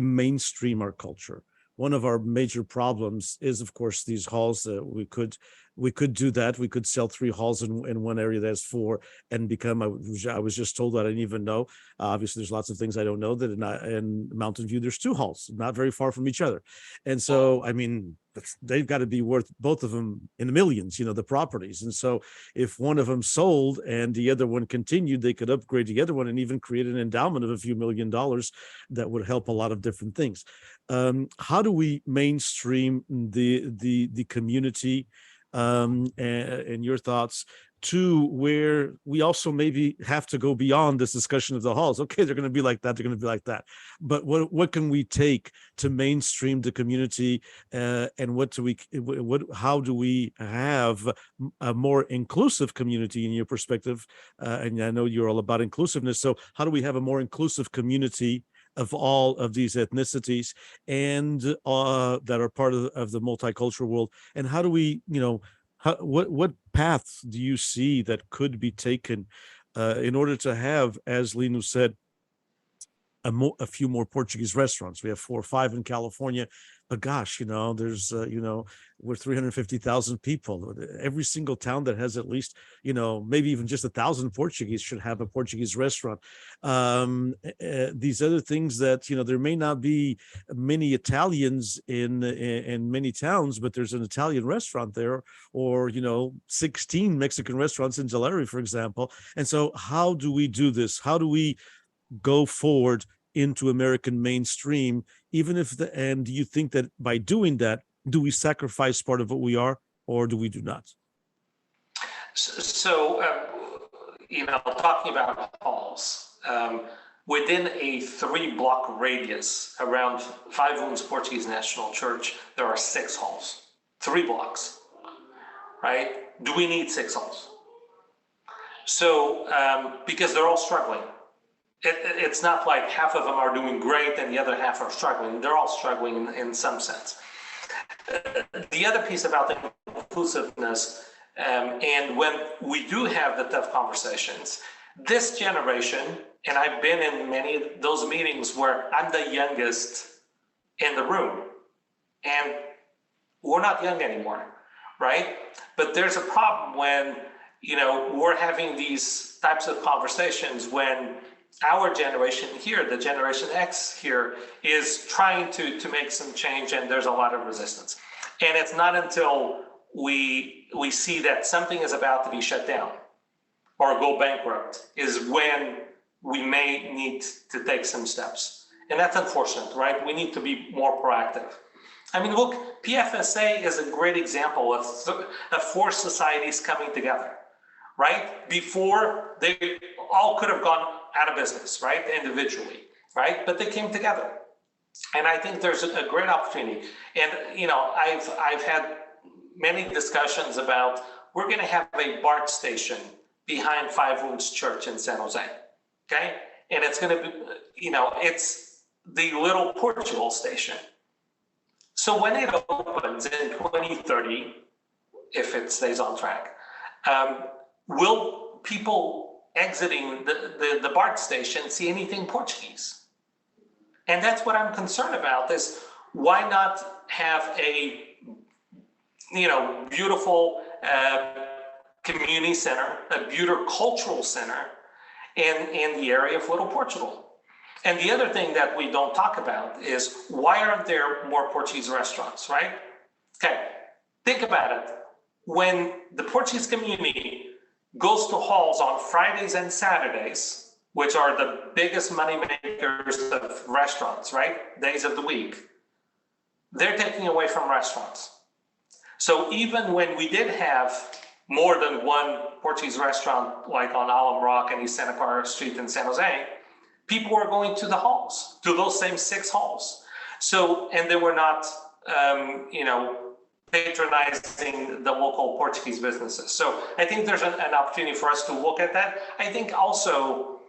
mainstream our culture? One of our major problems is, of course, these halls. We could do that. We could sell 3 halls in one area that's 4 and become. I was just told that I didn't even know. Obviously, there's lots of things I don't know. That in Mountain View, there's 2 halls, not very far from each other, and so they've got to be worth, both of them, in the millions. The properties, and so if one of them sold and the other one continued, they could upgrade the other one and even create an endowment of a few $1 million that would help a lot of different things. How do we mainstream the community? and your thoughts, to where we also maybe have to go beyond this discussion of the halls. Okay, they're going to be like that, they're going to be like that, but what can we take to mainstream the community, and how do we have a more inclusive community in your perspective? And I know you're all about inclusiveness, so how do we have a more inclusive community of all of these ethnicities, and that are part of the multicultural world? And how do we, what paths do you see that could be taken in order to have, as Linu said, a few more Portuguese restaurants? We have 4 or 5 in California, but gosh, there's, we're 350,000 people. Every single town that has at least, maybe even just 1,000 Portuguese should have a Portuguese restaurant. These other things that, there may not be many Italians in many towns, but there's an Italian restaurant there, or, 16 Mexican restaurants in Tulare, for example. And so how do we do this? How do we go forward into American mainstream, and do you think that by doing that, do we sacrifice part of what we are, or do we do not? So, talking about halls, within a 3-block radius around Five Wounds Portuguese National Church, there are 6 halls, 3 blocks, right? Do we need 6 halls? So, because they're all struggling. It's not like half of them are doing great and the other half are struggling. They're all struggling in some sense. The other piece about the inclusiveness, and when we do have the tough conversations, this generation, and I've been in many of those meetings where I'm the youngest in the room, and we're not young anymore, right? But there's a problem when, we're having these types of conversations when our generation here, the Generation X here, is trying to make some change, and there's a lot of resistance. And it's not until we see that something is about to be shut down or go bankrupt is when we may need to take some steps. And that's unfortunate, right? We need to be more proactive. I mean, look, PFSA is a great example of 4 societies coming together, right? Before, they all could have gone out of business, right? Individually, right? But they came together. And I think there's a great opportunity. And, I've had many discussions about, we're going to have a BART station behind Five Wounds Church in San Jose, okay? And it's going to be, it's the little Portugal station. So when it opens in 2030, if it stays on track, will people exiting the BART station see anything Portuguese? And that's what I'm concerned about, is why not have a, beautiful community center, a beautiful cultural center in the area of Little Portugal? And the other thing that we don't talk about is, why aren't there more Portuguese restaurants, right? Okay, think about it. When the Portuguese community goes to halls on Fridays and Saturdays, which are the biggest money makers of restaurants, right? Days of the week, they're taking away from restaurants. So even when we did have more than one Portuguese restaurant, like on Alum Rock and East Santa Clara Street in San Jose, people were going to the halls, to those same 6 halls. So, and they were not, patronizing the local Portuguese businesses. So I think there's an opportunity for us to look at that. I think also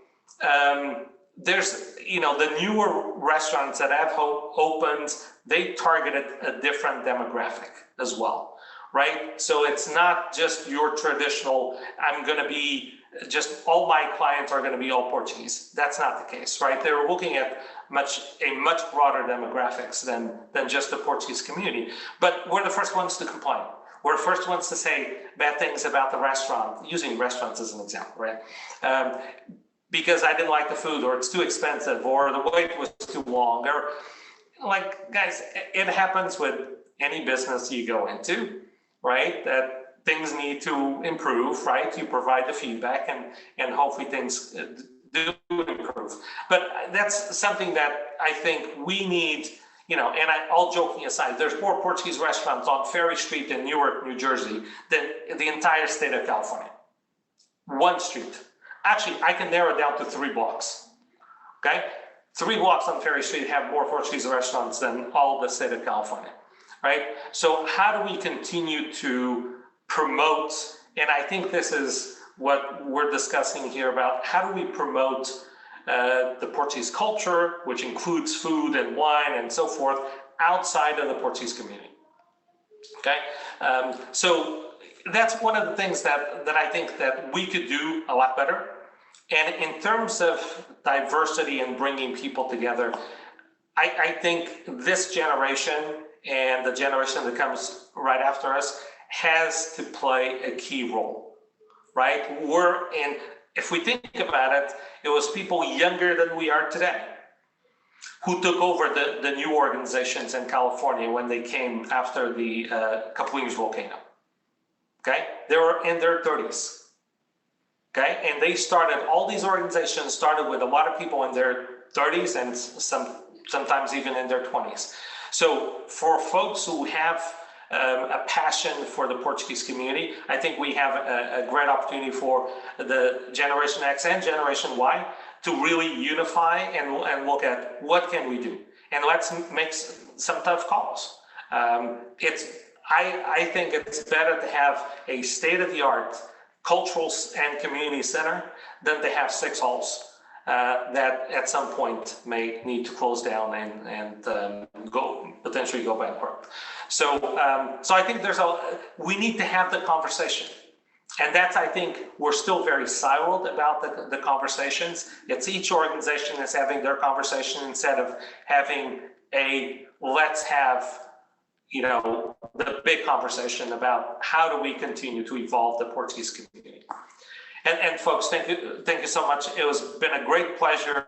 there's, the newer restaurants that have opened, they targeted a different demographic as well, right? So it's not just your traditional, I'm going to be just all my clients are going to be all Portuguese. That's not the case, right? They're looking at a much broader demographics than just the Portuguese community. But we're the first ones to complain. We're the first ones to say bad things about the restaurant, using restaurants as an example, right? Because I didn't like the food, or it's too expensive, or the wait was too long, or like, guys, it happens with any business you go into, right? That things need to improve, right? You provide the feedback, and hopefully things do improve. But that's something that I think we need, and all joking aside, there's more Portuguese restaurants on Ferry Street in Newark, New Jersey than the entire state of California. One street. Actually, I can narrow it down to 3 blocks. Okay? 3 blocks on Ferry Street have more Portuguese restaurants than all of the state of California, right? So how do we continue to promote, and I think this is what we're discussing here about, how do we promote the Portuguese culture, which includes food and wine and so forth, outside of the Portuguese community, okay? So that's one of the things that I think that we could do a lot better. And in terms of diversity and bringing people together, I think this generation and the generation that comes right after us has to play a key role, right? If we think about it, it was people younger than we are today who took over the new organizations in California when they came after the Capuinhos volcano, okay? They were in their 30s. Okay, and they started, all these organizations started with a lot of people in their 30s and sometimes even in their 20s. So for folks who have a passion for the Portuguese community, I think we have a great opportunity for the Generation X and Generation Y to really unify and look at what can we do. And let's make some tough calls. I think it's better to have a state-of-the-art cultural and community center than to have 6 halls that at some point may need to close down and potentially go bankrupt. So I think we need to have the conversation. And that's, I think, we're still very siloed about the conversations. It's each organization is having their conversation instead of having let's have the big conversation about how do we continue to evolve the Portuguese community. And folks, thank you so much. It's been a great pleasure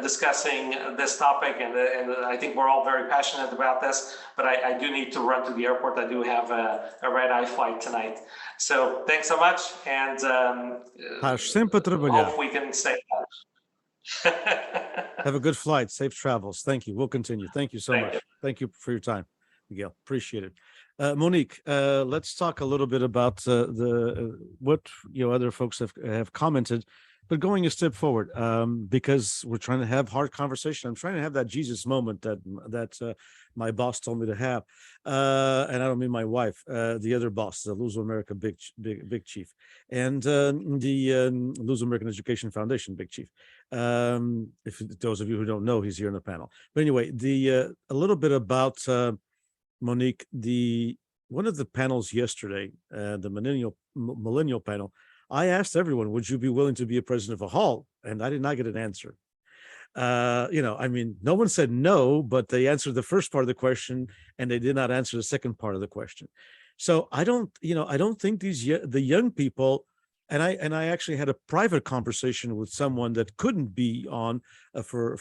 discussing this topic, and I think we're all very passionate about this, but I do need to run to the airport. I do have a red-eye flight tonight. So thanks so much, and hope we can stay in touch. Have a good flight. Safe travels. Thank you. We'll continue. Thank you so much. Thank you for your time, Miguel. Appreciate it. Monique, let's talk a little bit about what other folks have commented, but going a step forward, because we're trying to have hard conversation. I'm trying to have that Jesus moment that my boss told me to have, and I don't mean my wife, the other boss, the Luz America big chief, and the Luz American Education Foundation big chief. If those of you who don't know, he's here in the panel. But anyway, a little bit about Monique. One of the panels yesterday, the millennial panel, I asked everyone, would you be willing to be a president of a hall? And I did not get an answer. No one said no, but they answered the first part of the question and they did not answer the second part of the question. So I don't think the young people, and I actually had a private conversation with someone that couldn't be on for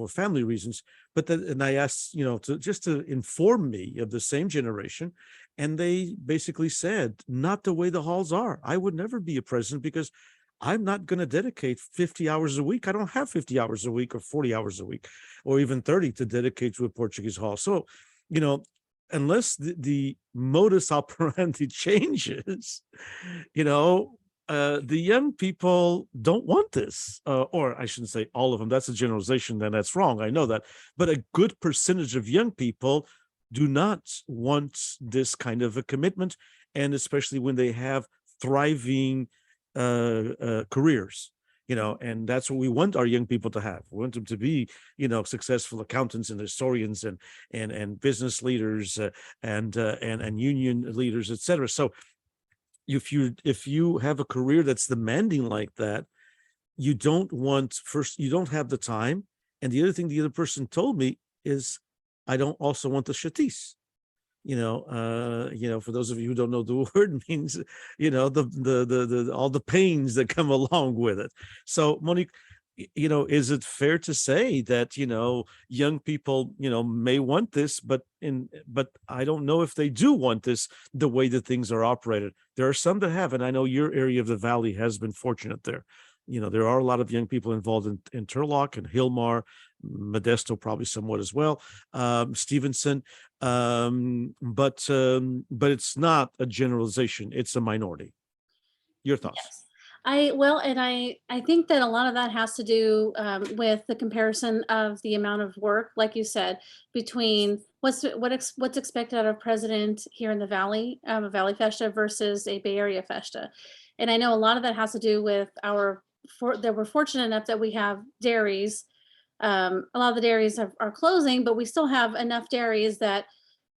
family reasons, and I asked, to inform me of the same generation. And they basically said, not the way the halls are. I would never be a president because I'm not going to dedicate 50 hours a week. I don't have 50 hours a week or 40 hours a week or even 30 to dedicate to a Portuguese hall. So, unless the modus operandi changes, the young people don't want this, or I shouldn't say all of them. That's a generalization, then that's wrong. I know that. But a good percentage of young people do not want this kind of a commitment, and especially when they have thriving careers, and that's what we want our young people to have. We want them to be, successful accountants and historians and business leaders and union leaders, etc. So if you have a career that's demanding like that, you don't have the time. And the other thing the other person told me is, I don't also want the chatis. For those of you who don't know, the word means, the all the pains that come along with it. So Monique, is it fair to say that, young people, may want this, but I don't know if they do want this the way that things are operated. There are some that have, and I know your area of the valley has been fortunate there. there are a lot of young people involved in Turlock and Hillmar, Modesto probably somewhat as well, Stevenson, but it's not a generalization. It's a minority. Your thoughts? Yes. I think that a lot of that has to do with the comparison of the amount of work, like you said, between what's expected out of president here in the Valley, a Valley Festa versus a Bay Area Festa. And I know a lot of that has to do with that we're fortunate enough that we have dairies. A lot of the dairies are closing, but we still have enough dairies that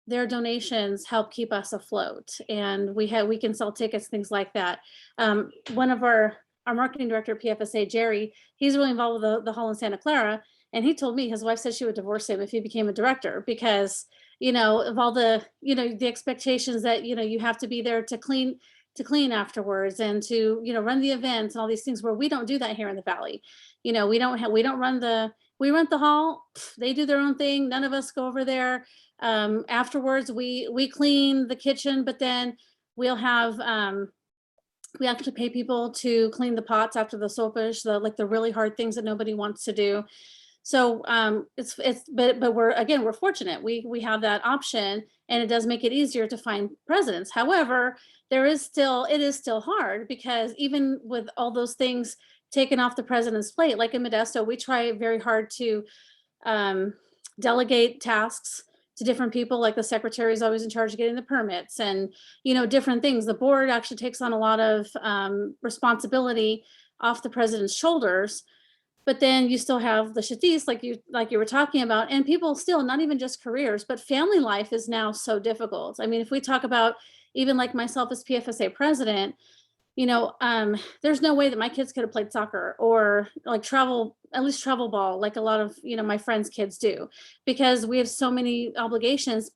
their donations help keep us afloat, and we can sell tickets, things like that. One of our marketing director at PFSA, Jerry, he's really involved with the Hall in Santa Clara, and he told me his wife said she would divorce him if he became a director because of all the the expectations that you have to be there to clean afterwards and to run the events and all these things, where we don't do that here in the Valley. We rent the hall, they do their own thing, none of us go over there. Afterwards we clean the kitchen, but then we'll have we actually pay people to clean the pots after the sopish, the really hard things that nobody wants to do. So but we're fortunate. We have that option, and it does make it easier to find presidents. However, it is still hard, because even with all those things taken off the president's plate, like in Modesto, we try very hard to delegate tasks to different people. Like the secretary is always in charge of getting the permits and different things. The board actually takes on a lot of responsibility off the president's shoulders. But then you still have the shatis, like you were talking about, and people still, not even just careers, but family life is now so difficult. I mean, if we talk about even like myself as PFSA president, there's no way that my kids could have played soccer or like travel ball, like a lot of, my friends' kids do, because we have so many obligations.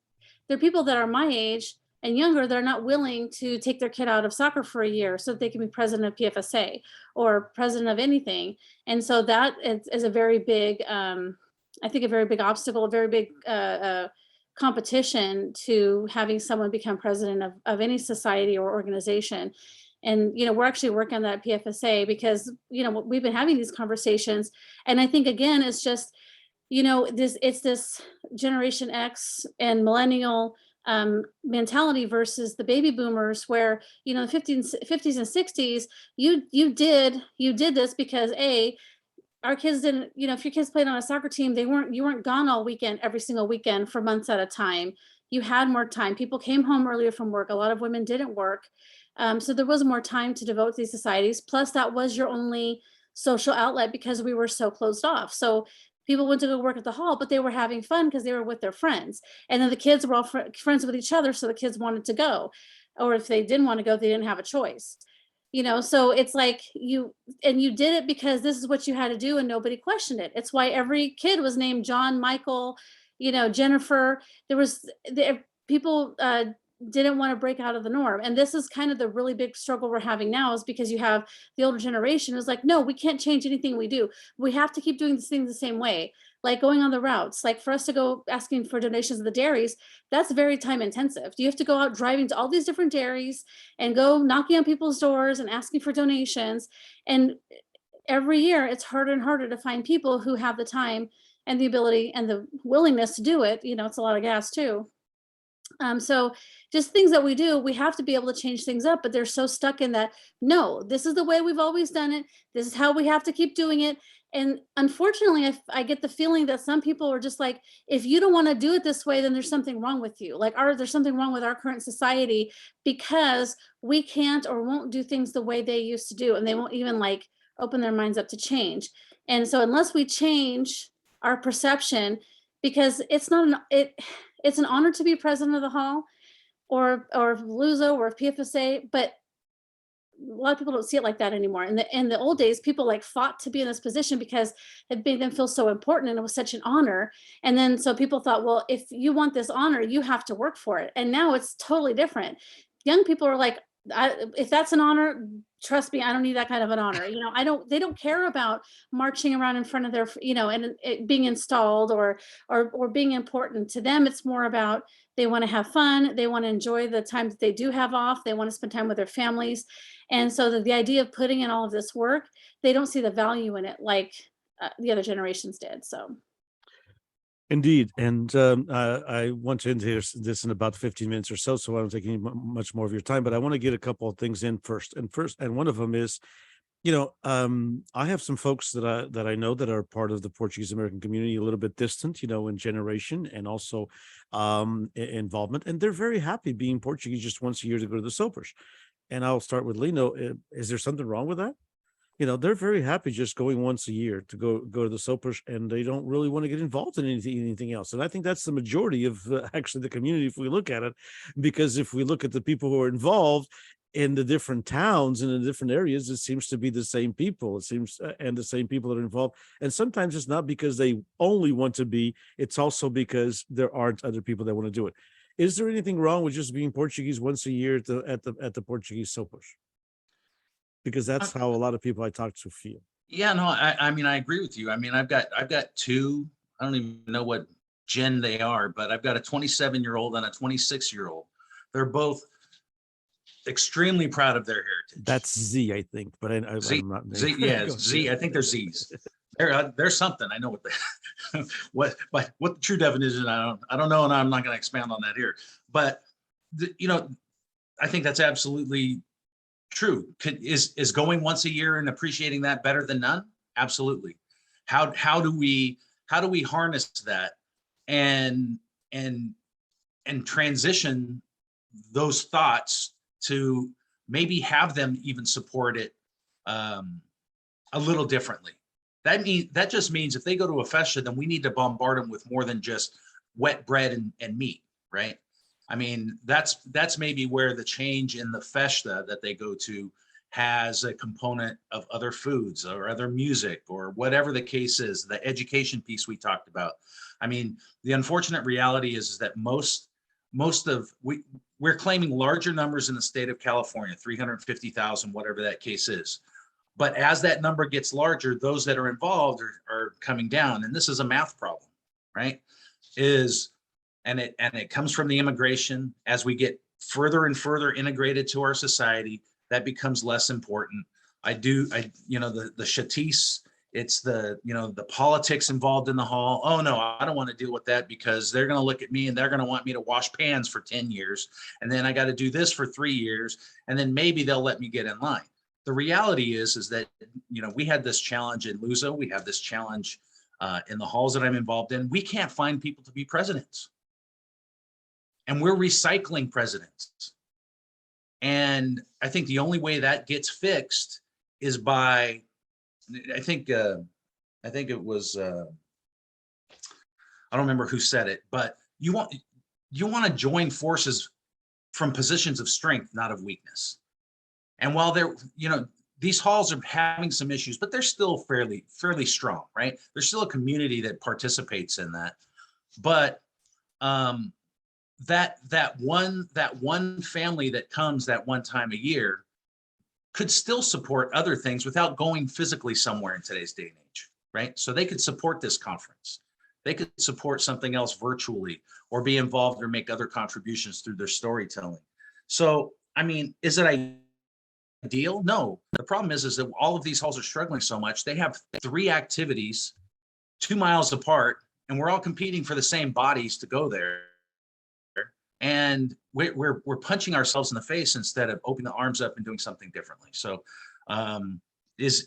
There are people that are my age and younger that are not willing to take their kid out of soccer for a year so that they can be president of PFSA or president of anything. And so that is a very big, I think a very big obstacle, a very big competition to having someone become president of any society or organization. And, we're actually working on that at PFSA because, we've been having these conversations. And I think, again, it's just, it's this Generation X and millennial mentality versus the baby boomers, where, the 50s and 60s, you did this because our kids didn't, if your kids played on a soccer team, you weren't gone all weekend, every single weekend for months at a time. You had more time. People came home earlier from work. A lot of women didn't work. So there was more time to devote to these societies. Plus, that was your only social outlet because we were so closed off. So people went to go work at the hall, but they were having fun because they were with their friends. And then the kids were all friends with each other. So the kids wanted to go. Or if they didn't want to go, they didn't have a choice. So it's like you did it because this is what you had to do and nobody questioned it. It's why every kid was named John, Michael, Jennifer. People didn't want to break out of the norm. And this is kind of the really big struggle we're having now, is because you have the older generation is like, no, we can't change anything we do. We have to keep doing these things the same way. Like going on the routes, like for us to go asking for donations of the dairies, that's very time intensive. You have to go out driving to all these different dairies and go knocking on people's doors and asking for donations. And every year it's harder and harder to find people who have the time and the ability and the willingness to do it. It's a lot of gas too. So just things that we do, we have to be able to change things up, but they're so stuck in that, no, this is the way we've always done it. This is how we have to keep doing it. And unfortunately, I get the feeling that some people are just like, if you don't want to do it this way, then there's something wrong with you. Like, there's something wrong with our current society because we can't or won't do things the way they used to do. And they won't even like open their minds up to change. And so unless we change our perception, because it's an honor to be president of the hall or Luso or PFSA, but a lot of people don't see it like that anymore. In the old days, people like fought to be in this position because it made them feel so important and it was such an honor. And then so people thought, well, if you want this honor, you have to work for it. And now it's totally different. Young people are like, if that's an honor, trust me, I don't need that kind of an honor. They don't care about marching around in front of their, and it being installed or being important. To them, it's more about They want to have fun. They want to enjoy the time that they do have off. They want to spend time with their families. And so the idea of putting in all of this work, they don't see the value in it like the other generations did. So. Indeed, and I want to end this in about 15 minutes or so, so I don't take any much more of your time. But I want to get a couple of things in first, and one of them is, I have some folks that I know that are part of the Portuguese American community, a little bit distant, in generation and also involvement, and they're very happy being Portuguese just once a year to go to the Sopers. And I'll start with Lino. Is there something wrong with that? They're very happy just going once a year to go to the Sopers, and they don't really want to get involved in anything else. And I think that's the majority of actually the community, if we look at it, because if we look at the people who are involved in the different towns and in the different areas, it seems to be the same people. It seems, and the same people that are involved. And sometimes it's not because they only want to be; it's also because there aren't other people that want to do it. Is there anything wrong with just being Portuguese once a year at the Portuguese Sopers? Because that's how a lot of people I talk to feel. Yeah, no, I mean, I agree with you. I mean, I've got two, I don't even know what gen they are, but I've got a 27-year-old and a 26-year-old. They're both extremely proud of their heritage. That's Z, I think, but I'm not. Z, yeah, Z. I think they're Z's. There's something. I know what what the true definition. I don't know, and I'm not going to expand on that here. But I think that's absolutely true. Is going once a year and appreciating that better than none? Absolutely. How do we harness that and transition those thoughts to maybe have them even support it a little differently? That just means if they go to a festa, then we need to bombard them with more than just wet bread and meat, right? I mean, that's maybe where the change in the festa that they go to has a component of other foods or other music or whatever the case is, the education piece we talked about. I mean, the unfortunate reality is that we're claiming larger numbers in the state of California, 350,000, whatever that case is. But as that number gets larger, those that are involved are coming down. And this is a math problem, right? And it comes from the immigration. As we get further and further integrated to our society, that becomes less important. The chatis, it's the politics involved in the hall. Oh no, I don't want to deal with that because they're going to look at me and they're going to want me to wash pans for 10 years. And then I got to do this for 3 years. And then maybe they'll let me get in line. The reality is that, we had this challenge in Luso. We have this challenge in the halls that I'm involved in. We can't find people to be presidents. And we're recycling presidents. And I think the only way that gets fixed is by, I think it was, I don't remember who said it, but you want to join forces from positions of strength, not of weakness. And while these halls are having some issues, but they're still fairly strong, right? There's still a community that participates in that. But that one family that comes that one time a year could still support other things without going physically somewhere in today's day and age, right? So they could support this conference. They could support something else virtually or be involved or make other contributions through their storytelling. So, I mean, is it ideal? No. The problem is that all of these halls are struggling so much. They have 3 activities 2 miles apart, and we're all competing for the same bodies to go there. And we're punching ourselves in the face instead of opening the arms up and doing something differently. So is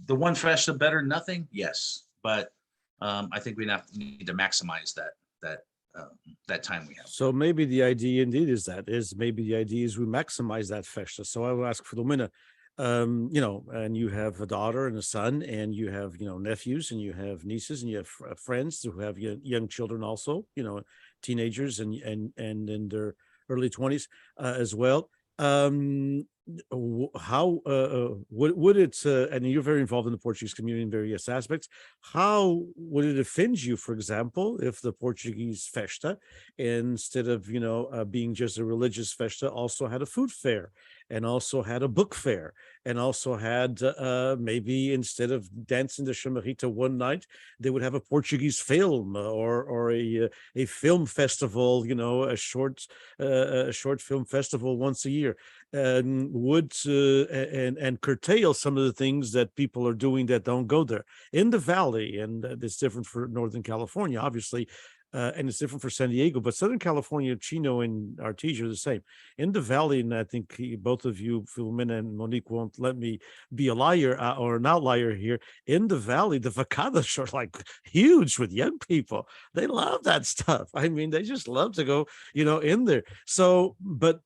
the one festa better than nothing? Yes. But I think we need to maximize that time we have. So maybe the idea indeed is we maximize that festa. So I will ask Filomena, and you have a daughter and a son, and you have, nephews, and you have nieces, and you have friends who have young children also, teenagers and in their early 20s as well. How would it, and you're very involved in the Portuguese community in various aspects, how would it offend you, for example, if the Portuguese festa, instead of being just a religious festa, also had a food fair and also had a book fair, and also had maybe instead of dancing the chamarrita one night, they would have a Portuguese film or a film festival, a short film festival once a year, and would and curtail some of the things that people are doing that don't go there in the valley. And it's different for Northern California, obviously. And it's different for San Diego, but Southern California, Chino and Artesia are the same. In the valley, and I think both of you, Filomena and Monique, won't let me be a liar or an outlier here. In the valley, the vacadas are like huge with young people. They love that stuff. I mean, they just love to go, in there. So, but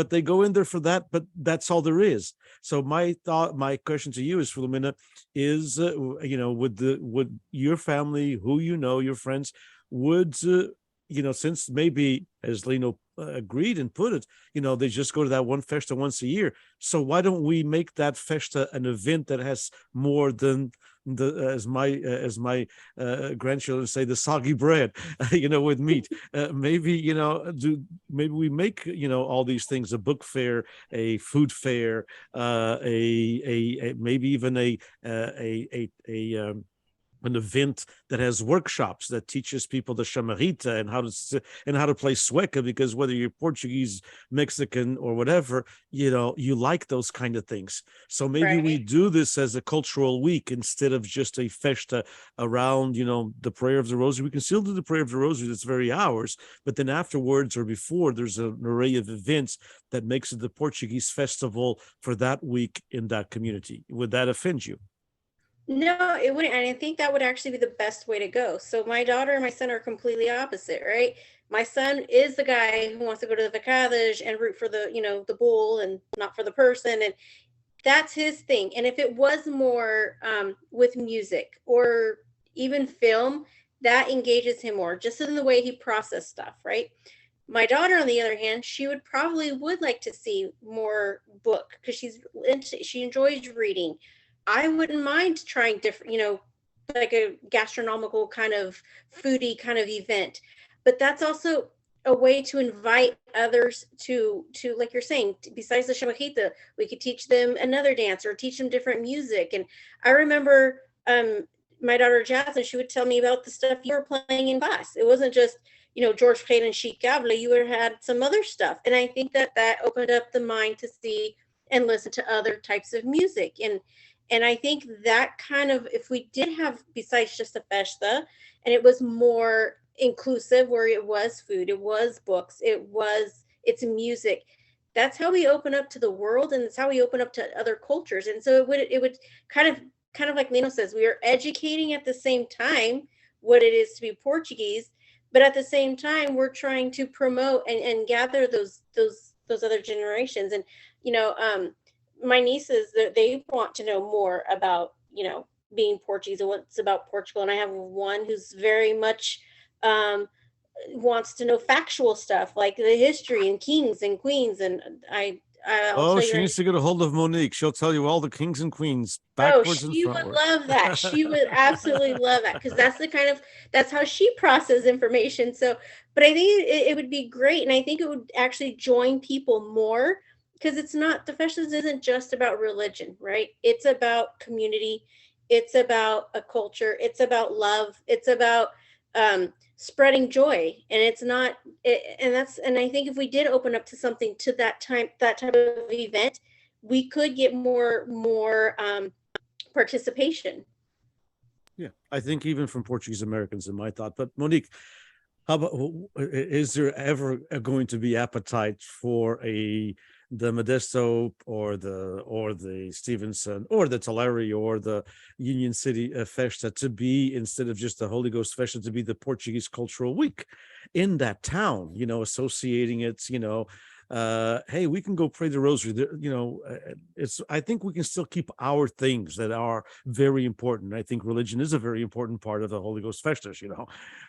they go in there for that. But that's all there is. So my question to you is, Filomena, is would your family, who your friends, would since maybe, as Lino agreed and put it, they just go to that one festa once a year. So why don't we make that festa an event that has more than as my grandchildren say, the soggy bread, with meat. Maybe maybe we make all these things, a book fair, a food fair, a maybe even an event that has workshops that teaches people the chamarrita and how to play sueca, because whether you're Portuguese, Mexican, or whatever, you like those kind of things. So maybe we do this as a cultural week instead of just a festa around, the prayer of the rosary. We can still do the prayer of the rosary, that's very ours, but then afterwards or before, there's an array of events that makes it the Portuguese festival for that week in that community. Would that offend you? No, it wouldn't. And I think that would actually be the best way to go. So my daughter and my son are completely opposite, right? My son is the guy who wants to go to the vacadas and root for the bull and not for the person. And that's his thing. And if it was more with music or even film, that engages him more, just in the way he processes stuff, right? My daughter, on the other hand, she would like to see more book because she enjoys reading. I wouldn't mind trying different, like a gastronomical kind of foodie kind of event, but that's also a way to invite others to like you're saying, besides the chamarrita, we could teach them another dance or teach them different music. And I remember my daughter Jasmine, she would tell me about the stuff you were playing in class. It wasn't just, George Payne and Chic Gabla, you had some other stuff. And I think that opened up the mind to see and listen to other types of music. And I think that kind of, if we did have, besides just a festa, and it was more inclusive, where it was food, it was books, it's music, that's how we open up to the world, and it's how we open up to other cultures. And so it would kind of like Lino says, we are educating at the same time what it is to be Portuguese, but at the same time, we're trying to promote and gather those other generations. And, my nieces, they want to know more about, being Portuguese and what's about Portugal. And I have one who's very much wants to know factual stuff, like the history and kings and queens. And she needs to get a hold of Monique. She'll tell you all the kings and queens backwards and frontwards. She would love that. She would absolutely love that, because that's how she processes information. So, but I think it would be great. And I think it would actually join people more, because the festivals isn't just about religion, right? It's about community. It's about a culture. It's about love. It's about spreading joy. And it's not, and I think if we did open up to something to that type of event, we could get more participation. Yeah, I think even from Portuguese Americans, in my thought. But Monique, how about, is there ever going to be appetite for the Modesto or the Stevenson or the Tulare or the Union City Festa to be, instead of just the Holy Ghost Festa, to be the Portuguese Cultural Week in that town, associating it, hey, we can go pray the rosary. I think we can still keep our things that are very important. I think religion is a very important part of the Holy Ghost Festas,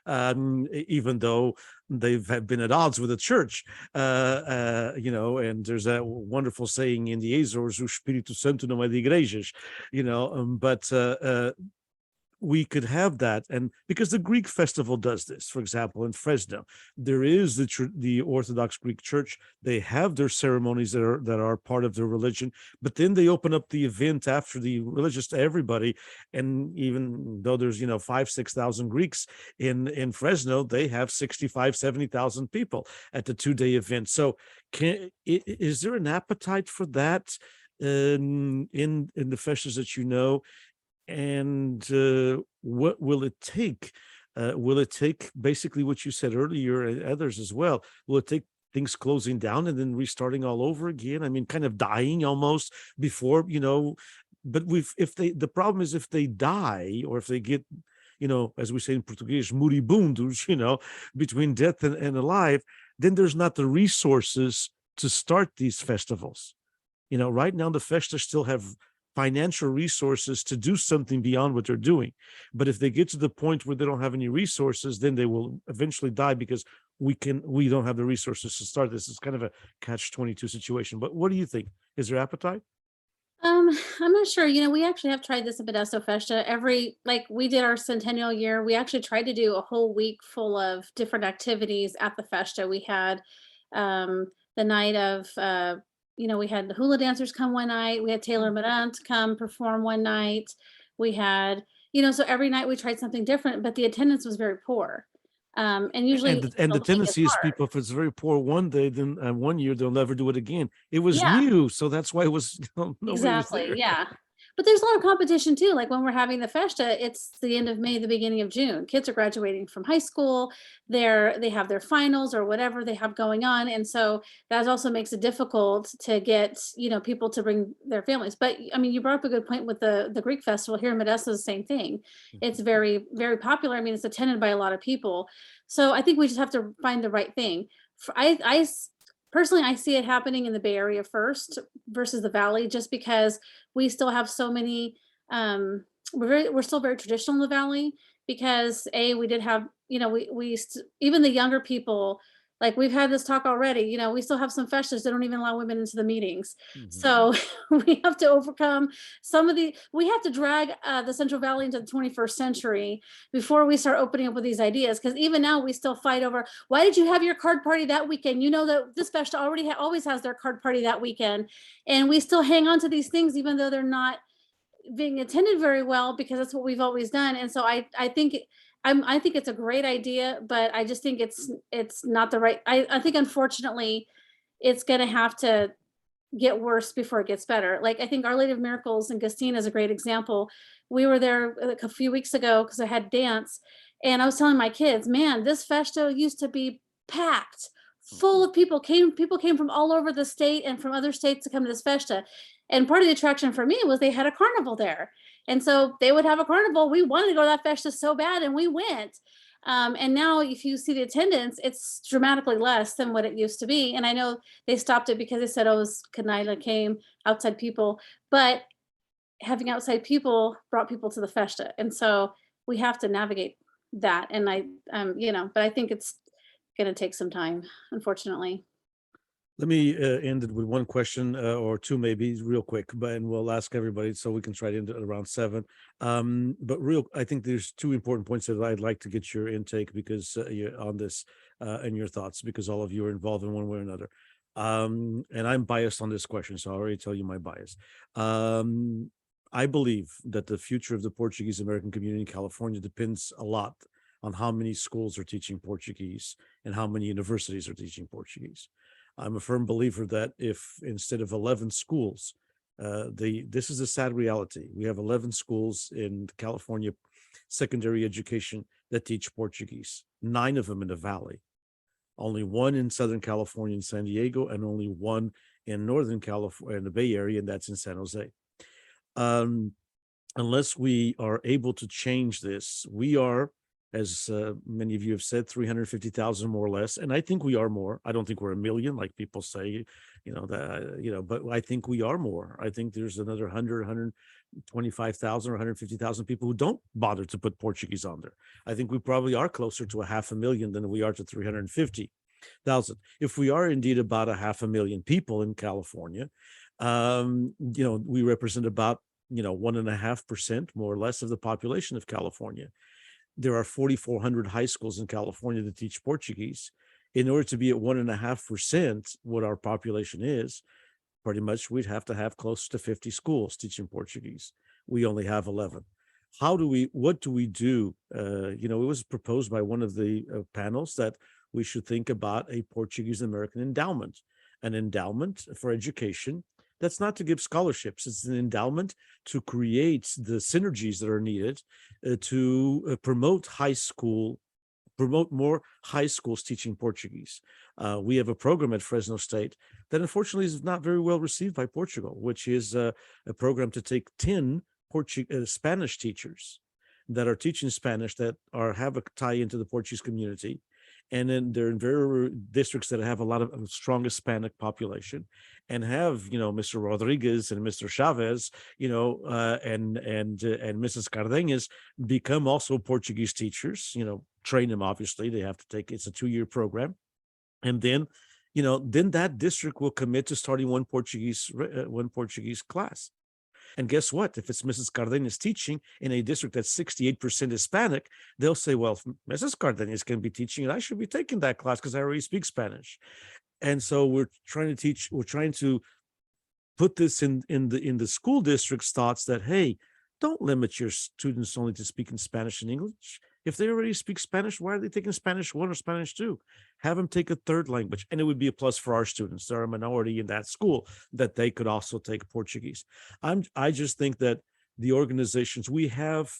even though they've been at odds with the church, and there's that wonderful saying in the Azores, o Espírito Santo não é de igrejas, but we could have that, and because the Greek festival does this, for example, in Fresno, there is the Orthodox Greek Church. They have their ceremonies that are part of their religion, but then they open up the event after the religious to everybody. And even though there's 5,000-6,000 Greeks in Fresno, they have 65,000-70,000 people at the 2-day event. So is there an appetite for that in the festivals that you know? And what will it take? Will it take basically what you said earlier, and others as well? Will it take things closing down and then restarting all over again? I mean, kind of dying almost before, but the problem is if they die, or if they get, as we say in Portuguese, moribundos, between death and alive, then there's not the resources to start these festivals. Right now the festivals still have financial resources to do something beyond what they're doing. But if they get to the point where they don't have any resources, then they will eventually die, because we don't have the resources to start this. It's kind of a catch-22 situation. But what do you think? Is there appetite? I'm not sure. We actually have tried this in Modesto Festa. We did our centennial year. We actually tried to do a whole week full of different activities at the Festa. We had the night of we had the hula dancers come one night. We had Taylor Immigrant come perform one night. We had, so every night we tried something different, but the attendance was very poor. And usually, and the tendency is people, if it's very poor one day, then 1 year they'll never do it again. It was new, so that's why it was exactly, yeah. But there's a lot of competition too. Like when we're having the Festa, it's the end of May, the beginning of June. Kids are graduating from high school. They have their finals or whatever they have going on. And so that also makes it difficult to get, people to bring their families. But I mean, you brought up a good point with the Greek festival here in Modesto, the same thing. It's very, very popular. I mean, it's attended by a lot of people. So I think we just have to find the right thing. Personally, I see it happening in the Bay Area first versus the Valley, just because we still have so many. We're still very traditional in the Valley, because we did have, even the younger people, like we've had this talk already, we still have some festas that don't even allow women into the meetings. So we have to overcome we have to drag the Central Valley into the 21st century before we start opening up with these ideas. Because even now we still fight over, why did you have your card party that weekend? That this festa always has their card party that weekend. And we still hang on to these things, even though they're not being attended very well, because that's what we've always done. And so I think it's a great idea, but I just think it's not the right. I think unfortunately it's going to have to get worse before it gets better. Like I think Our Lady of Miracles in Gustina is a great example. We were there a few weeks ago because I had dance, and I was telling my kids, man, this festa used to be packed, full of people. People came from all over the state and from other states to come to this festa. And part of the attraction for me was they had a carnival there. And so they would have a carnival. We wanted to go to that festa so bad, and we went. And now if you see the attendance, it's dramatically less than what it used to be. And I know they stopped it because they said, it was Kanaila came, outside people. But having outside people brought people to the festa. And so we have to navigate that. And but I think it's going to take some time, unfortunately. Let me end it with one question or two, maybe real quick, and we'll ask everybody so we can try to end it around 7. But I think there's 2 important points that I'd like to get your intake, because you're on this and your thoughts, because all of you are involved in one way or another. And I'm biased on this question, so I'll already tell you my bias. I believe that the future of the Portuguese American community in California depends a lot on how many schools are teaching Portuguese and how many universities are teaching Portuguese. I'm a firm believer that if instead of 11 schools, this is a sad reality. We have 11 schools in California, secondary education, that teach Portuguese, 9 of them in the Valley, only 1 in Southern California in San Diego, and only 1 in Northern California, in the Bay Area, and that's in San Jose. Unless we are able to change this, we are, as many of you have said, 350,000 more or less, and I think we are more. I don't think we're 1 million, like people say, but I think we are more. I think there's another 125,000 or 150,000 people who don't bother to put Portuguese on there. I think we probably are closer to 500,000 than we are to 350,000. If we are indeed about 500,000 people in California, we represent about 1.5%, more or less, of the population of California. There are 4,400 high schools in California that teach Portuguese. In order to be at 1.5%, what our population is, pretty much we'd have to have close to 50 schools teaching Portuguese. We only have 11. What do we do? It was proposed by one of the panels that we should think about a Portuguese American endowment, an endowment for education. That's not to give scholarships. It's an endowment to create the synergies that are needed to promote more high schools teaching Portuguese. We have a program at Fresno State that unfortunately is not very well received by Portugal, which is a program to take 10 Spanish teachers that are teaching Spanish that have a tie into the Portuguese community. And then they're in very districts that have a lot of strong Hispanic population, and have Mr. Rodriguez and Mr. Chavez, and Mrs. Cardenas become also Portuguese teachers. Train them, obviously they have to take. It's a 2-year program, and then that district will commit to starting one Portuguese class. And guess what? If it's Mrs. Cardenas teaching in a district that's 68% Hispanic, they'll say, well, if Mrs. Cardenas can be teaching it, I should be taking that class because I already speak Spanish. And so we're trying to put this in the school district's thoughts that, hey, don't limit your students only to speaking Spanish and English. If they already speak Spanish, why are they taking Spanish 1 or Spanish 2? Have them take a third language. And it would be a plus for our students. They're a minority in that school, that they could also take Portuguese. I just think that the organizations, we have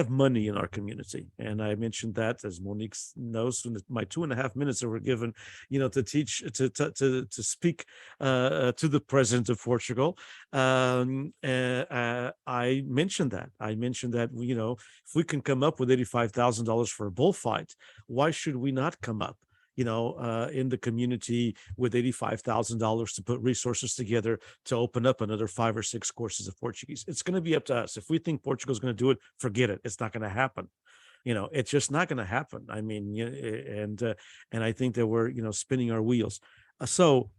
money in our community. And I mentioned that, as Monique knows, in my 2.5 minutes that were given, to teach, to speak to the president of Portugal. I mentioned that. If we can come up with $85,000 for a bullfight, why should we not come up in the community with $85,000 to put resources together to open up another 5 or 6 courses of Portuguese? It's going to be up to us. If we think Portugal is going to do it, forget it. It's not going to happen. It's just not going to happen. I mean, and I think that we're, spinning our wheels. So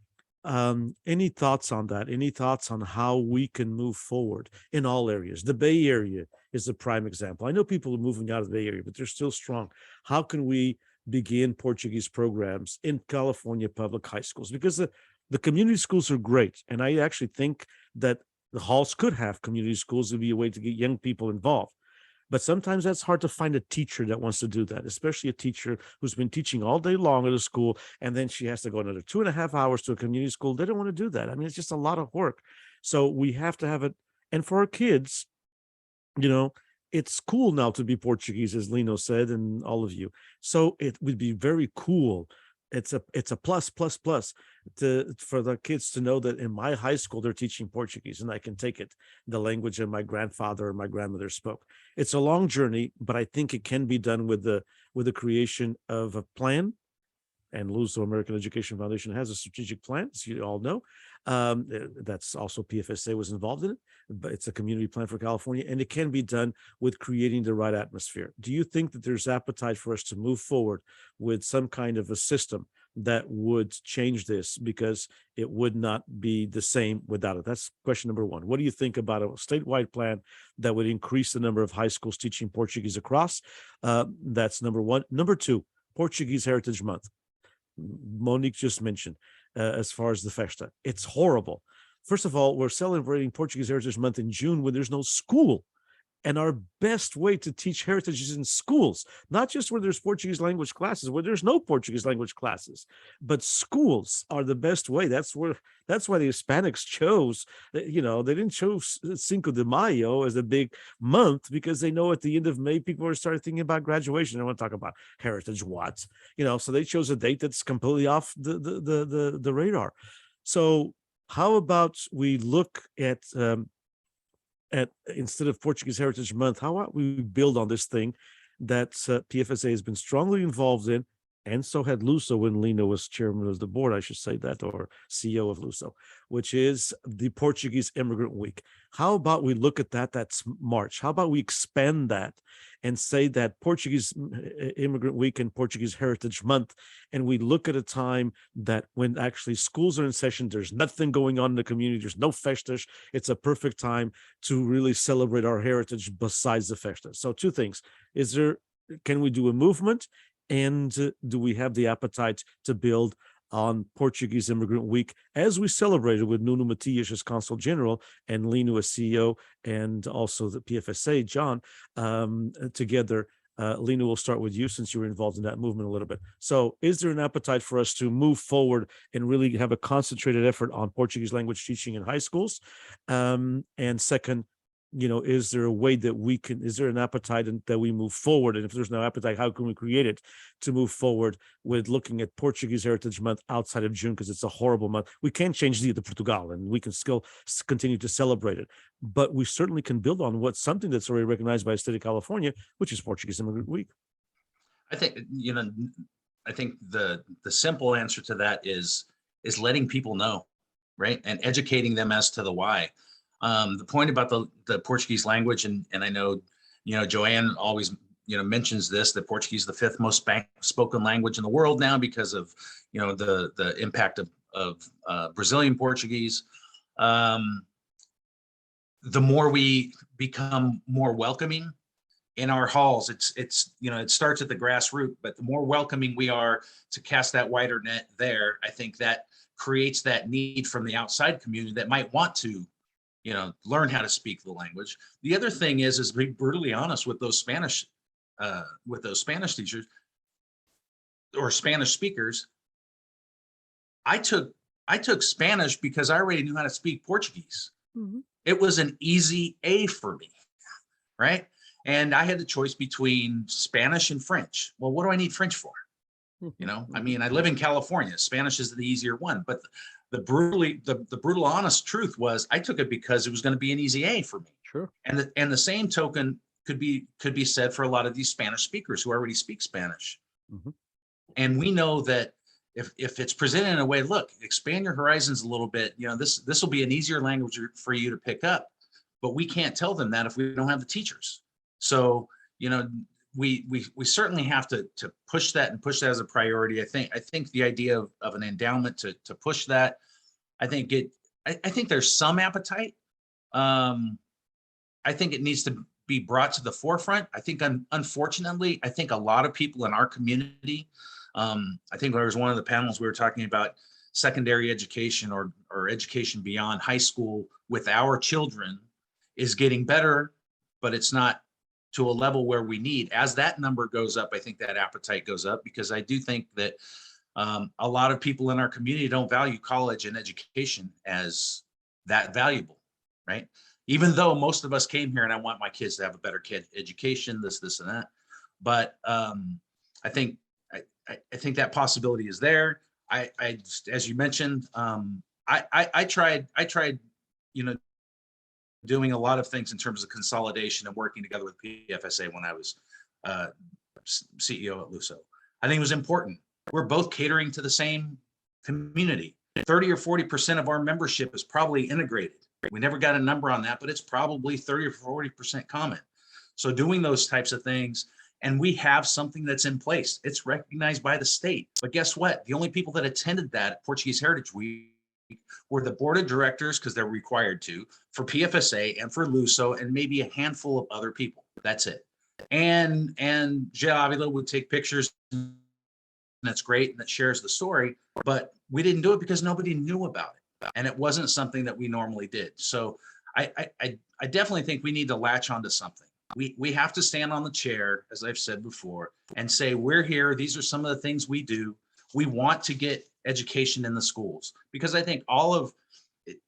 any thoughts on that? Any thoughts on how we can move forward in all areas? The Bay Area is a prime example. I know people are moving out of the Bay Area, but they're still strong. How can we begin Portuguese programs in California public high schools? Because the community schools are great. And I actually think that the halls could have community schools to be a way to get young people involved. But sometimes that's hard to find a teacher that wants to do that, especially a teacher who's been teaching all day long at a school, and then she has to go another 2.5 hours to a community school. They don't want to do that. I mean, it's just a lot of work. So we have to have it. And for our kids, it's cool now to be Portuguese, as Lino said, and all of you. So it would be very cool. It's a plus for the kids to know that in my high school they're teaching Portuguese, and I can take it, the language that my grandfather and my grandmother spoke. It's a long journey, but I think it can be done with the creation of a plan. And Luso American Education Foundation has a strategic plan, as you all know. That's also PFSA was involved in it, but it's a community plan for California, and it can be done with creating the right atmosphere. Do you think that there's appetite for us to move forward with some kind of a system that would change this, because it would not be the same without it? That's question number 1. What do you think about a statewide plan that would increase the number of high schools teaching Portuguese across? That's number 1. Number 2, Portuguese Heritage Month. Monique just mentioned, as far as the festa, it's horrible. First of all, we're celebrating Portuguese Heritage Month in June when there's no school. And our best way to teach heritage is in schools, not just where there's Portuguese language classes, where there's no Portuguese language classes, but schools are the best way. That's why the Hispanics chose, they didn't choose Cinco de Mayo as a big month, because they know at the end of May, people are starting thinking about graduation. They want to talk about heritage, so they chose a date that's completely off the radar. So how about we look at instead of Portuguese Heritage Month, how about we build on this thing that PFSA has been strongly involved in, and so had Luso when Lino was chairman of the board, I should say that, or CEO of Luso, which is the Portuguese Immigrant Week. How about we look at that? That's March. How about we expand that and say that Portuguese Immigrant Week and Portuguese Heritage Month, and we look at a time that when actually schools are in session, there's nothing going on in the community, there's no festas. It's a perfect time to really celebrate our heritage besides the festa. So two things. Can we do a movement? And do we have the appetite to build on Portuguese Immigrant Week as we celebrated with Nuno Matias as Consul General and Lino as CEO, and also the PFSA, John, together? Lino, we'll start with you since you were involved in that movement a little bit. So is there an appetite for us to move forward and really have a concentrated effort on Portuguese language teaching in high schools? And second, is there a way that is there an appetite that we move forward? And if there's no appetite, how can we create it to move forward with looking at Portuguese Heritage Month outside of June? Because it's a horrible month. We can't change the Portugal, and we can still continue to celebrate it. But we certainly can build on something that's already recognized by the state of California, which is Portuguese Immigrant Week. I think, the simple answer to that is letting people know, right? And educating them as to the why. The point about the Portuguese language, and I know, Joanne always, mentions this, that Portuguese is the 5th most spoken language in the world now because of, the impact of Brazilian Portuguese. The more we become more welcoming in our halls, it starts at the grassroots, but the more welcoming we are to cast that wider net there, I think that creates that need from the outside community that might want to learn how to speak the language. The other thing is to be brutally honest with those Spanish teachers or Spanish speakers. I took Spanish because I already knew how to speak Portuguese. Mm-hmm. It was an easy A for me, right? And I had the choice between Spanish and French. Well, what do I need French for? I live in California. Spanish is the easier one, but the brutal honest truth was I took it because it was going to be an easy A for me. Sure. And the same token could be said for a lot of these Spanish speakers who already speak Spanish. Mm-hmm. And we know that if it's presented in a way, look, expand your horizons a little bit, this will be an easier language for you to pick up, but we can't tell them that if we don't have the teachers. So, we certainly have to push that and push that as a priority. I think the idea of an endowment to push that, I think there's some appetite. I think it needs to be brought to the forefront. I think unfortunately, I think a lot of people in our community, I think there was one of the panels we were talking about secondary education or education beyond high school with our children is getting better, but it's not to a level where we need. As that number goes up, I think that appetite goes up, because I do think that a lot of people in our community don't value college and education as that valuable, right? Even though most of us came here and I want my kids to have a better education, this and that. But I think that possibility is there. I as you mentioned, I tried, doing a lot of things in terms of consolidation and working together with PFSA when I was CEO at Luso. I think it was important. We're both catering to the same community. 30 or 40% of our membership is probably integrated. We never got a number on that, but it's probably 30 or 40% common. So doing those types of things, and we have something that's in place. It's recognized by the state. But guess what? The only people that attended that at Portuguese Heritage Week were the board of directors, because they're required to, for PFSA and for Luso, and maybe a handful of other people. That's it. And Jay Avila would take pictures, and that's great, and that shares the story, but we didn't do it because nobody knew about it. And it wasn't something that we normally did. So I definitely think we need to latch onto something. We have to stand on the chair, as I've said before, and say, we're here. These are some of the things we do. We want to get education in the schools, because I think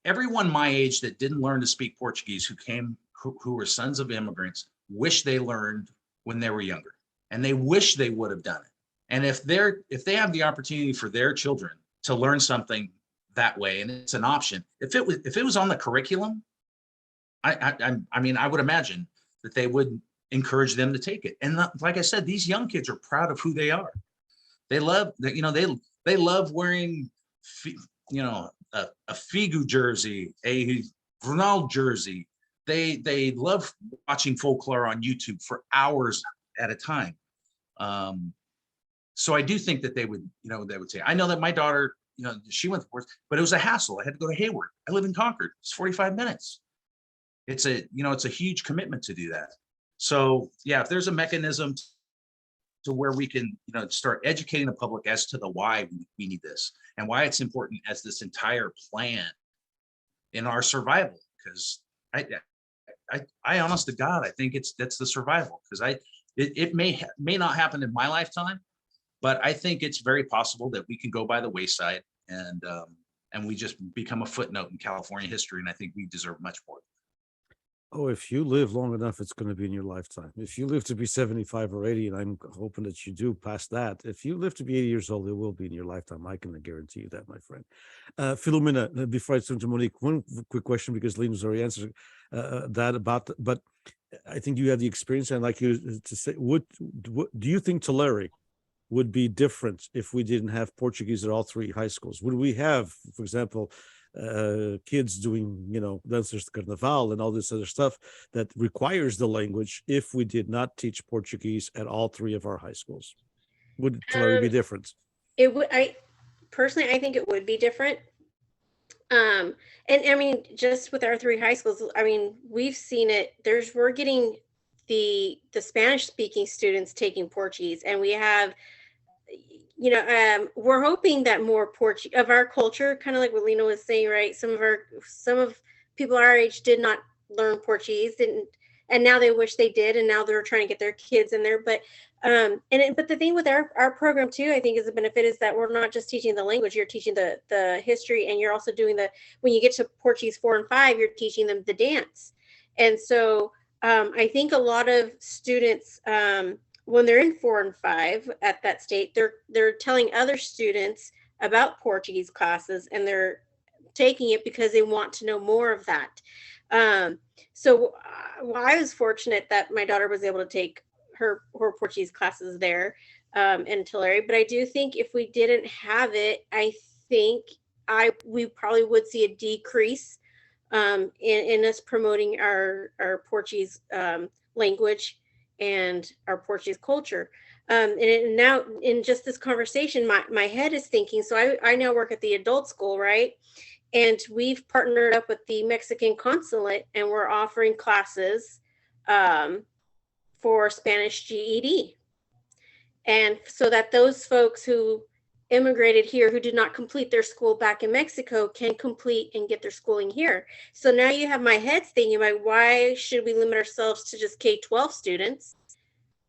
everyone my age that didn't learn to speak Portuguese, who were sons of immigrants, wish they learned when they were younger, and they wish they would have done it. And if they have the opportunity for their children to learn something that way, and it's an option, if it was on the curriculum, I would imagine that they would encourage them to take it. And like I said, these young kids are proud of who they are. They love that, they love wearing, a Figu jersey, a Ronaldo jersey. They love watching folklore on YouTube for hours at a time. So I do think that they would say, I know that my daughter, she went to Portuguese, but it was a hassle. I had to go to Hayward. I live in Concord. It's 45 minutes. It's a huge commitment to do that. So yeah, if there's a mechanism to where we can, start educating the public as to the why we need this and why it's important as this entire plan in our survival. Because I honest to God, I think that's the survival. Because it may not happen in my lifetime, but I think it's very possible that we can go by the wayside and we just become a footnote in California history. And I think we deserve much more. Oh, if you live long enough, it's going to be in your lifetime. If you live to be 75 or 80, and I'm hoping that you do past that, if you live to be 80 years old, it will be in your lifetime. I can guarantee you that, my friend. Philomena, before I turn to Monique, one quick question, because Lena's already answered that about, but I think you have the experience, and I'd like you to say, what do you think Tulare would be different if we didn't have Portuguese at all three high schools? Would we have, for example, kids doing, danças de carnaval and all this other stuff that requires the language if we did not teach Portuguese at all three of our high schools? Would Tulare be different? It would. I think it would be different. And I mean, just with our three high schools, I mean, we've seen it. We're getting the Spanish speaking students taking Portuguese, and we have, we're hoping that more Portuguese of our culture, kind of like what Lena was saying, right? Some of people our age did not learn Portuguese, and now they wish they did, and now they're trying to get their kids in there. But but the thing with our program too, I think, is the benefit is that we're not just teaching the language, you're teaching the history, and you're also doing when you get to Portuguese 4 and 5, you're teaching them the dance. And so I think a lot of students, when they're in 4 and 5 at that state, they're telling other students about Portuguese classes, and they're taking it because they want to know more of that. So I was fortunate that my daughter was able to take her Portuguese classes there in Tulare. But I do think if we didn't have it, I think we probably would see a decrease in us promoting our Portuguese language and our Portuguese culture. And now in just this conversation, my head is thinking, so I now work at the adult school, right? And we've partnered up with the Mexican consulate, and we're offering classes for Spanish GED. And so that those folks who immigrated here, who did not complete their school back in Mexico, can complete and get their schooling here. So now you have my head thinking about, why should we limit ourselves to just K-12 students?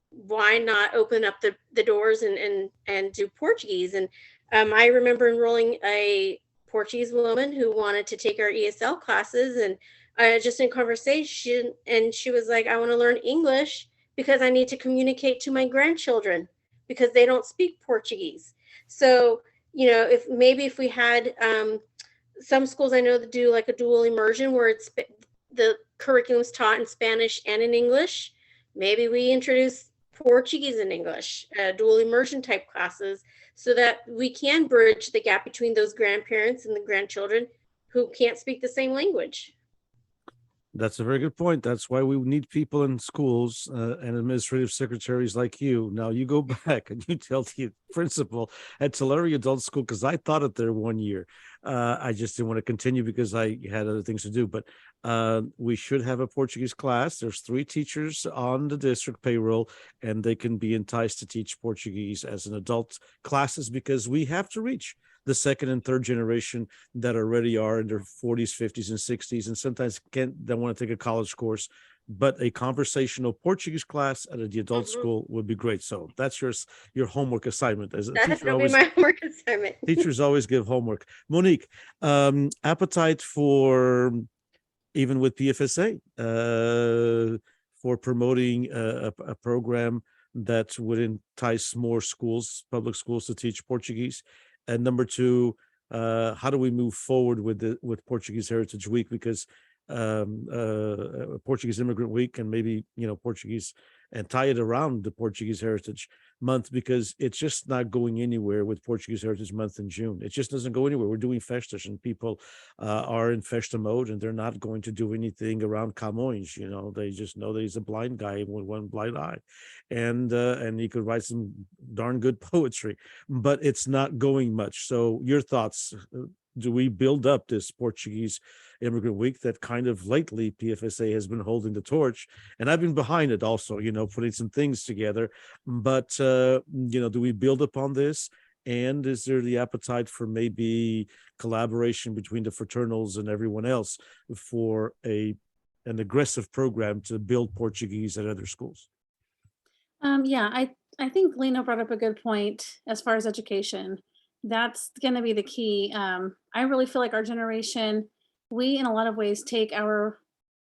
Why not open up the doors and do Portuguese? And I remember enrolling a Portuguese woman who wanted to take our ESL classes, and just in conversation, and she was like, I want to learn English because I need to communicate to my grandchildren because they don't speak Portuguese. So, if we had some schools I know that do like a dual immersion where it's the curriculum's taught in Spanish and in English, maybe we introduce Portuguese and English, dual immersion type classes, so that we can bridge the gap between those grandparents and the grandchildren who can't speak the same language. That's a very good point. That's why we need people in schools and administrative secretaries like you. Now you go back and you tell the principal at Tulare Adult School, because I taught it there 1 year. I just didn't want to continue because I had other things to do. But we should have a Portuguese class. There's 3 teachers on the district payroll, and they can be enticed to teach Portuguese as an adult classes, because we have to reach the second and third generation that already are in their 40s, 50s, and 60s, and sometimes don't want to take a college course. But a conversational Portuguese class at the adult school would be great. So that's your homework assignment. As a That's teacher, going to be my homework assignment. teachers always give homework. Monique, appetite for, even with PFSA, for promoting a program that would entice more schools, public schools, to teach Portuguese. And number 2, how do we move forward with Portuguese Heritage Week? Because Portuguese Immigrant Week and maybe Portuguese and tie it around the Portuguese Heritage Month, because it's just not going anywhere with Portuguese Heritage Month in June. It just doesn't go anywhere. We're doing festas, and people are in festa mode, and they're not going to do anything around Camões. You know, they just know that he's a blind guy with one blind eye, and he could write some darn good poetry, but it's not going much. So your thoughts? Do we build up this Portuguese Immigrant Week that kind of lately PFSA has been holding the torch, and I've been behind it also, you know, putting some things together, but you know, do we build upon this? And is there the appetite for maybe collaboration between the fraternals and everyone else for an aggressive program to build Portuguese at other schools? Yeah, I think Lino brought up a good point as far as education. That's going to be the key. I really feel like our generation, we in a lot of ways take our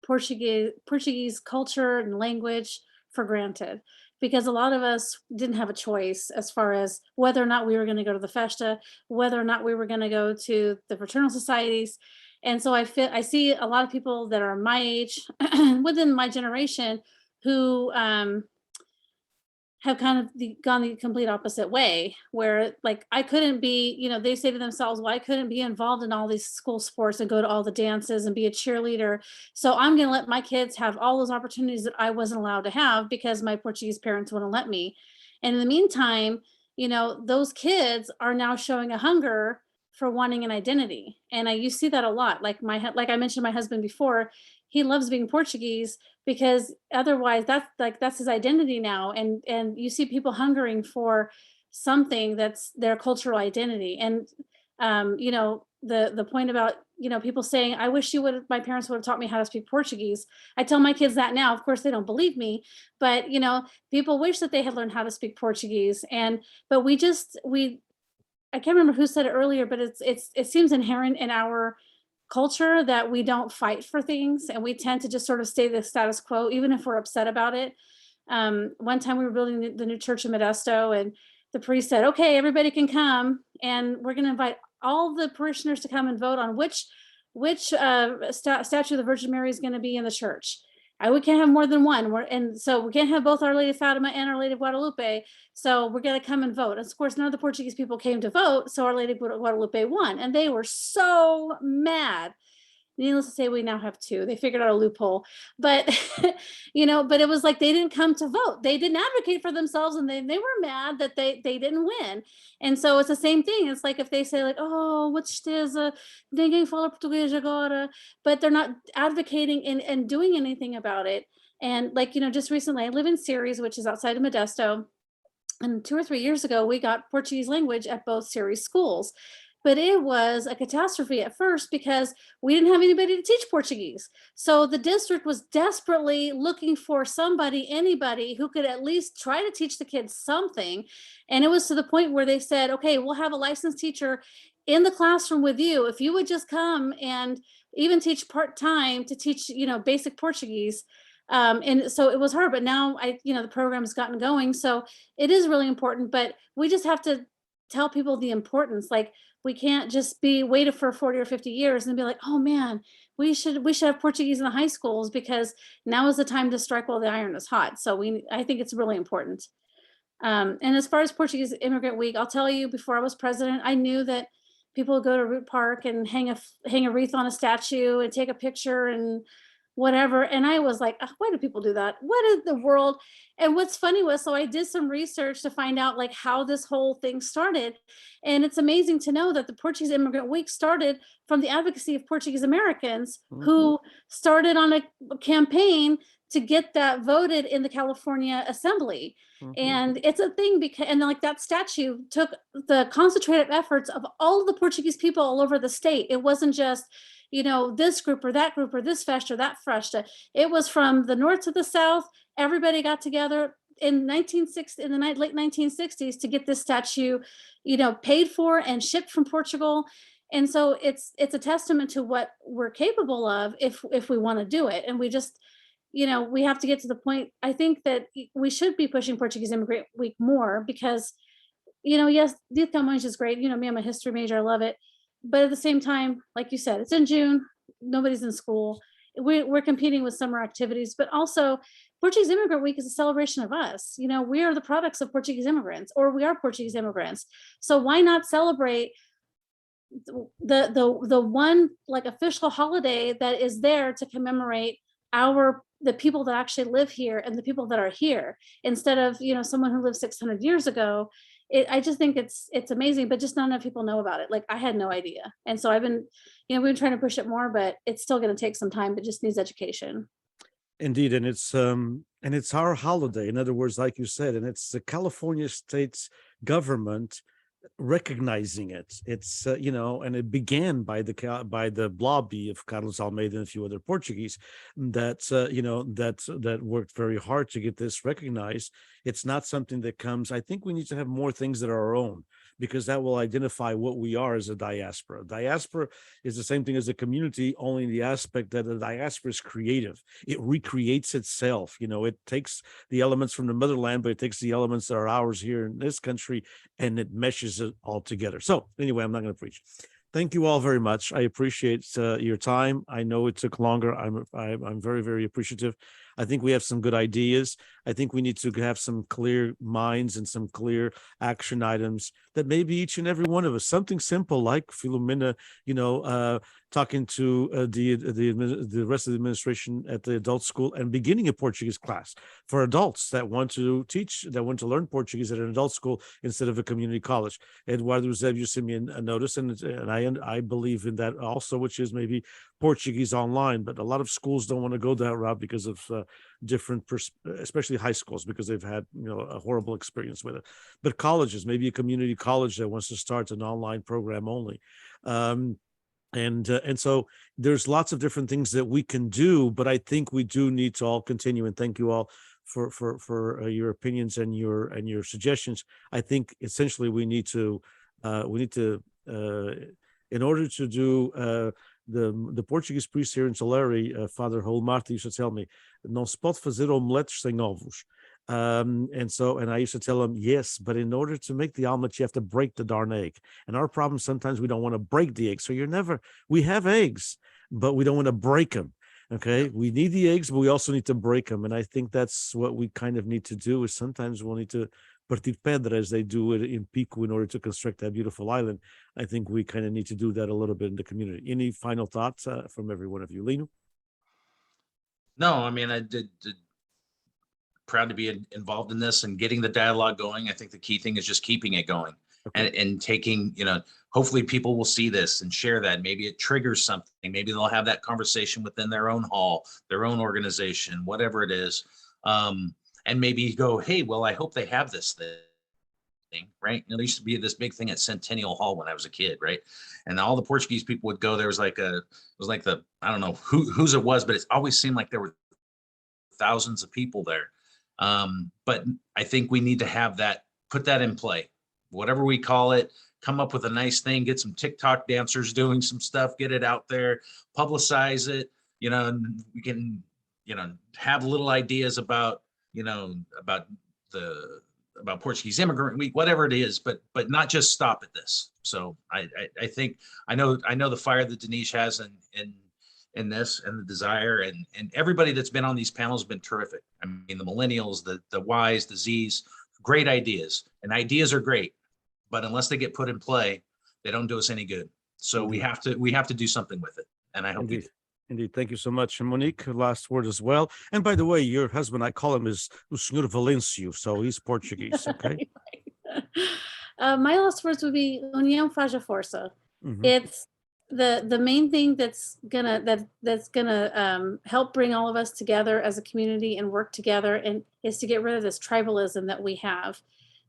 Portuguese culture and language for granted, because a lot of us didn't have a choice as far as whether or not we were going to go to the festa, whether or not we were going to go to the fraternal societies. And so I see a lot of people that are my age within my generation who have kind of gone the complete opposite way, where like I couldn't be, you know, they say to themselves, well, I couldn't be involved in all these school sports and go to all the dances and be a cheerleader. So I'm going to let my kids have all those opportunities that I wasn't allowed to have because my Portuguese parents wouldn't let me. And in the meantime, you know, those kids are now showing a hunger for wanting an identity. And you see that a lot. Like I mentioned, my husband before, he loves being Portuguese because otherwise that's his identity now. And you see people hungering for something that's their cultural identity. And you know, the point about, you know, people saying, I wish my parents would have taught me how to speak Portuguese. I tell my kids that now. Of course, they don't believe me, but you know, people wish that they had learned how to speak Portuguese. But I can't remember who said it earlier, but it seems inherent in our culture that we don't fight for things, and we tend to just sort of stay the status quo, even if we're upset about it. One time we were building the new church in Modesto, and the priest said, okay, everybody can come, and we're going to invite all the parishioners to come and vote on which statue of the Virgin Mary is going to be in the church. We can't have more than one. And so we can't have both Our Lady of Fatima and Our Lady of Guadalupe. So we're going to come and vote. And of course, none of the Portuguese people came to vote. So Our Lady of Guadalupe won. And they were so mad. Needless to say, we now have two. They figured out a loophole. But, you know, but it was like they didn't come to vote. They didn't advocate for themselves, and they were mad that they didn't win. And so it's the same thing. It's like if they say like, oh, what tristeza, ninguém fala português agora, but they're not advocating and doing anything about it. And like, you know, just recently, I live in Ceres, which is outside of Modesto. And 2 or 3 years ago, we got Portuguese language at both Ceres schools. But it was a catastrophe at first because we didn't have anybody to teach Portuguese. So the district was desperately looking for anybody who could at least try to teach the kids something. And it was to the point where they said, okay, we'll have a licensed teacher in the classroom with you. If you would just come and even teach part-time to teach, you know, basic Portuguese. And so it was hard, but now the program has gotten going. So it is really important, but we just have to tell people the importance. Like, we can't just be waited for 40 or 50 years and be like, oh man, we should have Portuguese in the high schools, because now is the time to strike while the iron is hot. So I think it's really important. And as far as Portuguese Immigrant Week, I'll tell you, before I was president, I knew that people would go to Root Park and hang a wreath on a statue and take a picture and whatever. And I was like, why do people do that? What is the world? And what's funny was, so I did some research to find out like how this whole thing started. And it's amazing to know that the Portuguese Immigrant Week started from the advocacy of Portuguese Americans who started on a campaign to get that voted in the California Assembly. And it's a thing because, and like that statue took the concentrated efforts of all of the Portuguese people all over the state. It wasn't just, you know, this group or that group or this festa or that festa. It was from the north to the south. Everybody got together in late 1960s to get this statue, you know, paid for and shipped from Portugal. And so it's a testament to what we're capable of if we want to do it. And we just, you know, we have to get to the point. I think that we should be pushing Portuguese Immigrant Week more because, you know, yes, Dia de Camões is great. You know, me, I'm a history major. I love it. But at the same time, like you said, it's in June. Nobody's in school. We're competing with summer activities, but also Portuguese Immigrant Week is a celebration of us. You know, we are the products of Portuguese immigrants, or we are Portuguese immigrants. So why not celebrate the one like official holiday that is there to commemorate the people that actually live here and the people that are here, instead of, you know, someone who lived 600 years ago. I just think it's amazing, but just not enough people know about it. Like, I had no idea. And so I've been, you know, we've been trying to push it more, but it's still going to take some time, but just needs education. Indeed, and it's our holiday. In other words, like you said, and it's the California state's government recognizing it. It's you know, and it began by the lobby of Carlos Almeida and a few other Portuguese that you know, that worked very hard to get this recognized. It's not something that comes. I think we need to have more things that are our own, because that will identify what we are as a diaspora. Diaspora is the same thing as a community, only in the aspect that the diaspora is creative. It recreates itself. You know, it takes the elements from the motherland, but it takes the elements that are ours here in this country, and it meshes it all together. So anyway, I'm not going to preach. Thank you all very much. I appreciate your time. I know it took longer. I'm very, very appreciative. I think we have some good ideas. I think we need to have some clear minds and some clear action items that maybe each and every one of us, something simple like Filomena, you know, talking to the rest of the administration at the adult school and beginning a Portuguese class for adults that want to learn Portuguese at an adult school instead of a community college. Eduardo Eusebio sent me a notice, and I believe in that also, which is maybe Portuguese online, but a lot of schools don't want to go that route because of different, especially high schools, because they've had, you know, a horrible experience with it. But colleges, maybe a community college that wants to start an online program only. And so there's lots of different things that we can do, but I think we do need to all continue. And thank you all for your opinions and your suggestions. I think essentially we need to in order to do the Portuguese priest here in Tulare, Father Holmarty used to tell me, não se pode fazer omeletes sem ovos. And I used to tell him, yes, but in order to make the omelet, you have to break the darn egg. And our problem, sometimes we don't want to break the egg. So we have eggs, but we don't want to break them. Okay. We need the eggs, but we also need to break them. And I think that's what we kind of need to do, is sometimes we'll need to partir pedra, as they do it in Pico, in order to construct that beautiful island. I think we kind of need to do that a little bit in the community. Any final thoughts from every one of you? Lino? No, I mean, I did proud to be involved in this and getting the dialogue going. I think the key thing is just keeping it going. Okay. and taking, you know, hopefully people will see this and share that. Maybe it triggers something. Maybe they'll have that conversation within their own hall, their own organization, whatever it is. And maybe go, hey, well, I hope they have this thing, right? You know, there used to be this big thing at Centennial Hall when I was a kid, right? And all the Portuguese people would go. There was like I don't know whose it was, but it always seemed like there were thousands of people there. But I think we need to have that, put that in play, whatever we call it, come up with a nice thing, get some TikTok dancers doing some stuff, get it out there, publicize it, you know, and we can, you know, have little ideas about, you know, about Portuguese Immigrant Week, whatever it is, but not just stop at this. So I think I know the fire that Denise has in this, and the desire, and everybody that's been on these panels has been terrific. I mean, the millennials, the Ys, the Zs, great ideas, and ideas are great, but unless they get put in play, they don't do us any good. So we have to do something with it. And I hope we do. Indeed. Thank you so much. And Monique, last word as well. And by the way, your husband, I call him is o Senhor Valencio, so he's Portuguese, okay? My last words would be União faz a força. Mhm. It's the main thing that's gonna help bring all of us together as a community and work together, and is to get rid of this tribalism that we have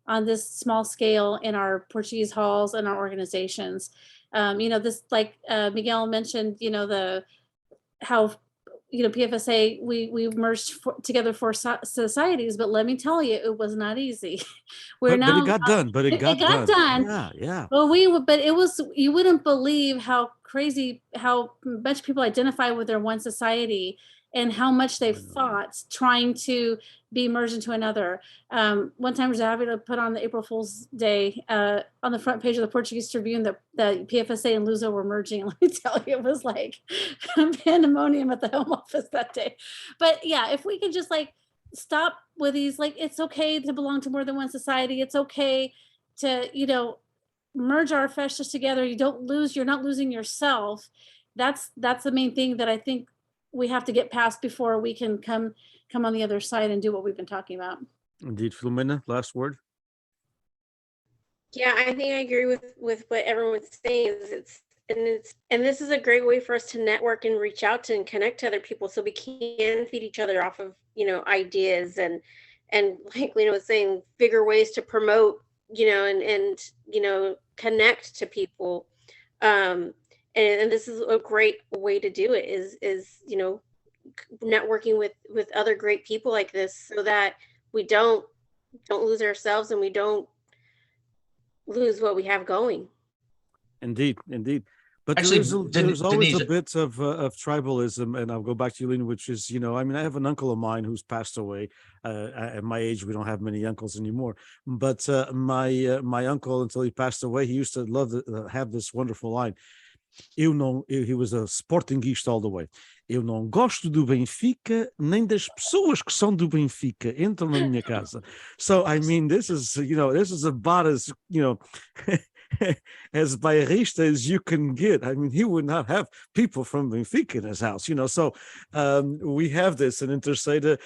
on this small scale in our Portuguese halls and our organizations. You know, this, like Miguel mentioned, you know, how, you know, PFSA, we merged together for societies, but let me tell you, it was not easy. But it got done. But it got done. Yeah. Well, but it was, you wouldn't believe how much people identify with their one society and how much they've fought trying to be merged into another. One time, Davila put on the April Fool's Day on the front page of the Portuguese Tribune that the PFSA and Luso were merging. And let me tell you, it was like pandemonium at the Home Office that day. But yeah, if we can just like stop with these, like, it's okay to belong to more than one society. It's okay to, merge our festas together. You're not losing yourself. That's the main thing that I think we have to get past before we can come on the other side and do what we've been talking about. Indeed, Filomena, last word. Yeah, I think I agree with what everyone's saying. And this is a great way for us to network and reach out to and connect to other people, so we can feed each other off of ideas and like Lena was saying, bigger ways to promote and connect to people. And this is a great way to do it, is networking with other great people like this, so that we don't lose ourselves and we don't lose what we have going. Indeed, indeed. But Actually, there's always a Denise- bit of tribalism, and I'll go back to you, Lena, which is, I mean, I have an uncle of mine who's passed away. At my age, we don't have many uncles anymore. But my uncle, until he passed away, he used to love to have this wonderful line. He was a Sportingista all the way. Eu não gosto do Benfica, nem das pessoas que são do Benfica. Entram na minha casa. So, I mean, this is about as, as bairrista as you can get. I mean, he would not have people from Benfica in his house, So we have this, and Interceda,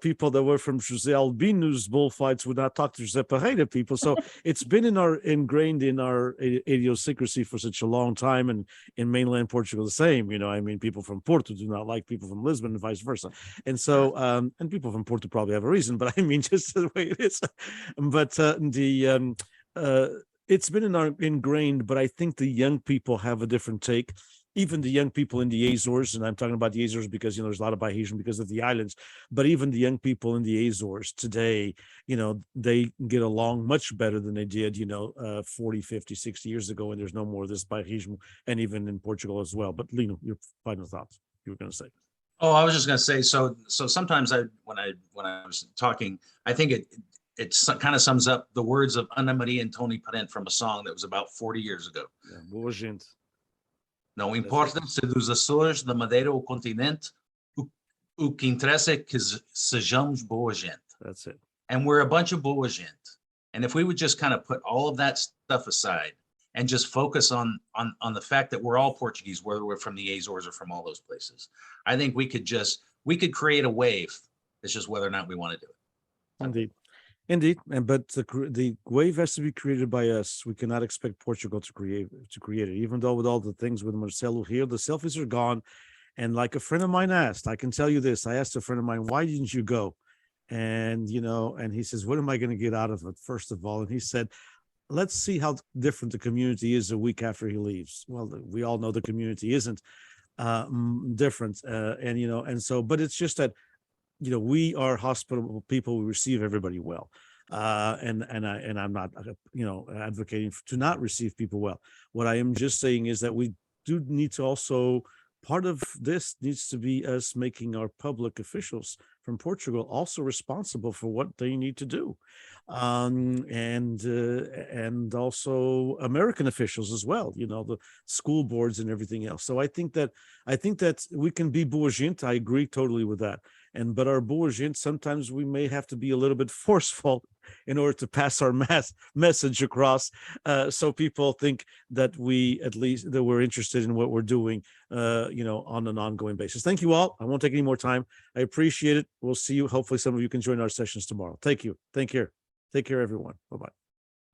people that were from José Albino's bullfights would not talk to José Parreira people. So it's been ingrained in our idiosyncrasy for such a long time, and in mainland Portugal the same. I mean, people from Porto do not like people from Lisbon and vice versa. And so, and people from Porto probably have a reason, but I mean, just the way it is. But it's been ingrained, but I think the young people have a different take. Even the young people in the Azores, and I'm talking about the Azores because, there's a lot of Bahesian because of the islands, but even the young people in the Azores today, they get along much better than they did, 40, 50, 60 years ago, and there's no more of this Bahesian, and even in Portugal as well. But Lino, your final thoughts, you were going to say. Oh, I was just going to say, so sometimes when I was talking, I think it kind of sums up the words of Ana Maria and Tony Parente from a song that was about 40 years ago. Yeah, boa gente. Não importa se dos Açores, da Madeira ou continente, o que interessa é que sejamos boa gente. That's it. And we're a bunch of boa gente. And if we would just kind of put all of that stuff aside and just focus on the fact that we're all Portuguese, whether we're from the Azores or from all those places, I think we could create a wave. It's just whether or not we want to do it. Indeed, but the wave has to be created by us. We cannot expect Portugal to create it, even though with all the things with Marcelo here, the selfies are gone. And like a friend of mine asked, I can tell you this, I asked a friend of mine, why didn't you go? And, and he says, what am I going to get out of it, first of all? And he said, let's see how different the community is a week after he leaves. Well, we all know the community isn't different. And so, but it's just that, we are hospitable people. We receive everybody well, and I'm not, advocating to not receive people well. What I am just saying is that we do need to also, part of this needs to be us making our public officials from Portugal also responsible for what they need to do, and also American officials as well. The school boards and everything else. So I think that we can be boa gente. I agree totally with that. But our boa gente, sometimes we may have to be a little bit forceful in order to pass our message across, so people think that we're interested in what we're doing, on an ongoing basis. Thank you all. I won't take any more time. I appreciate it. We'll see you. Hopefully some of you can join our sessions tomorrow. Thank you. Take care. Take care, everyone. Bye-bye.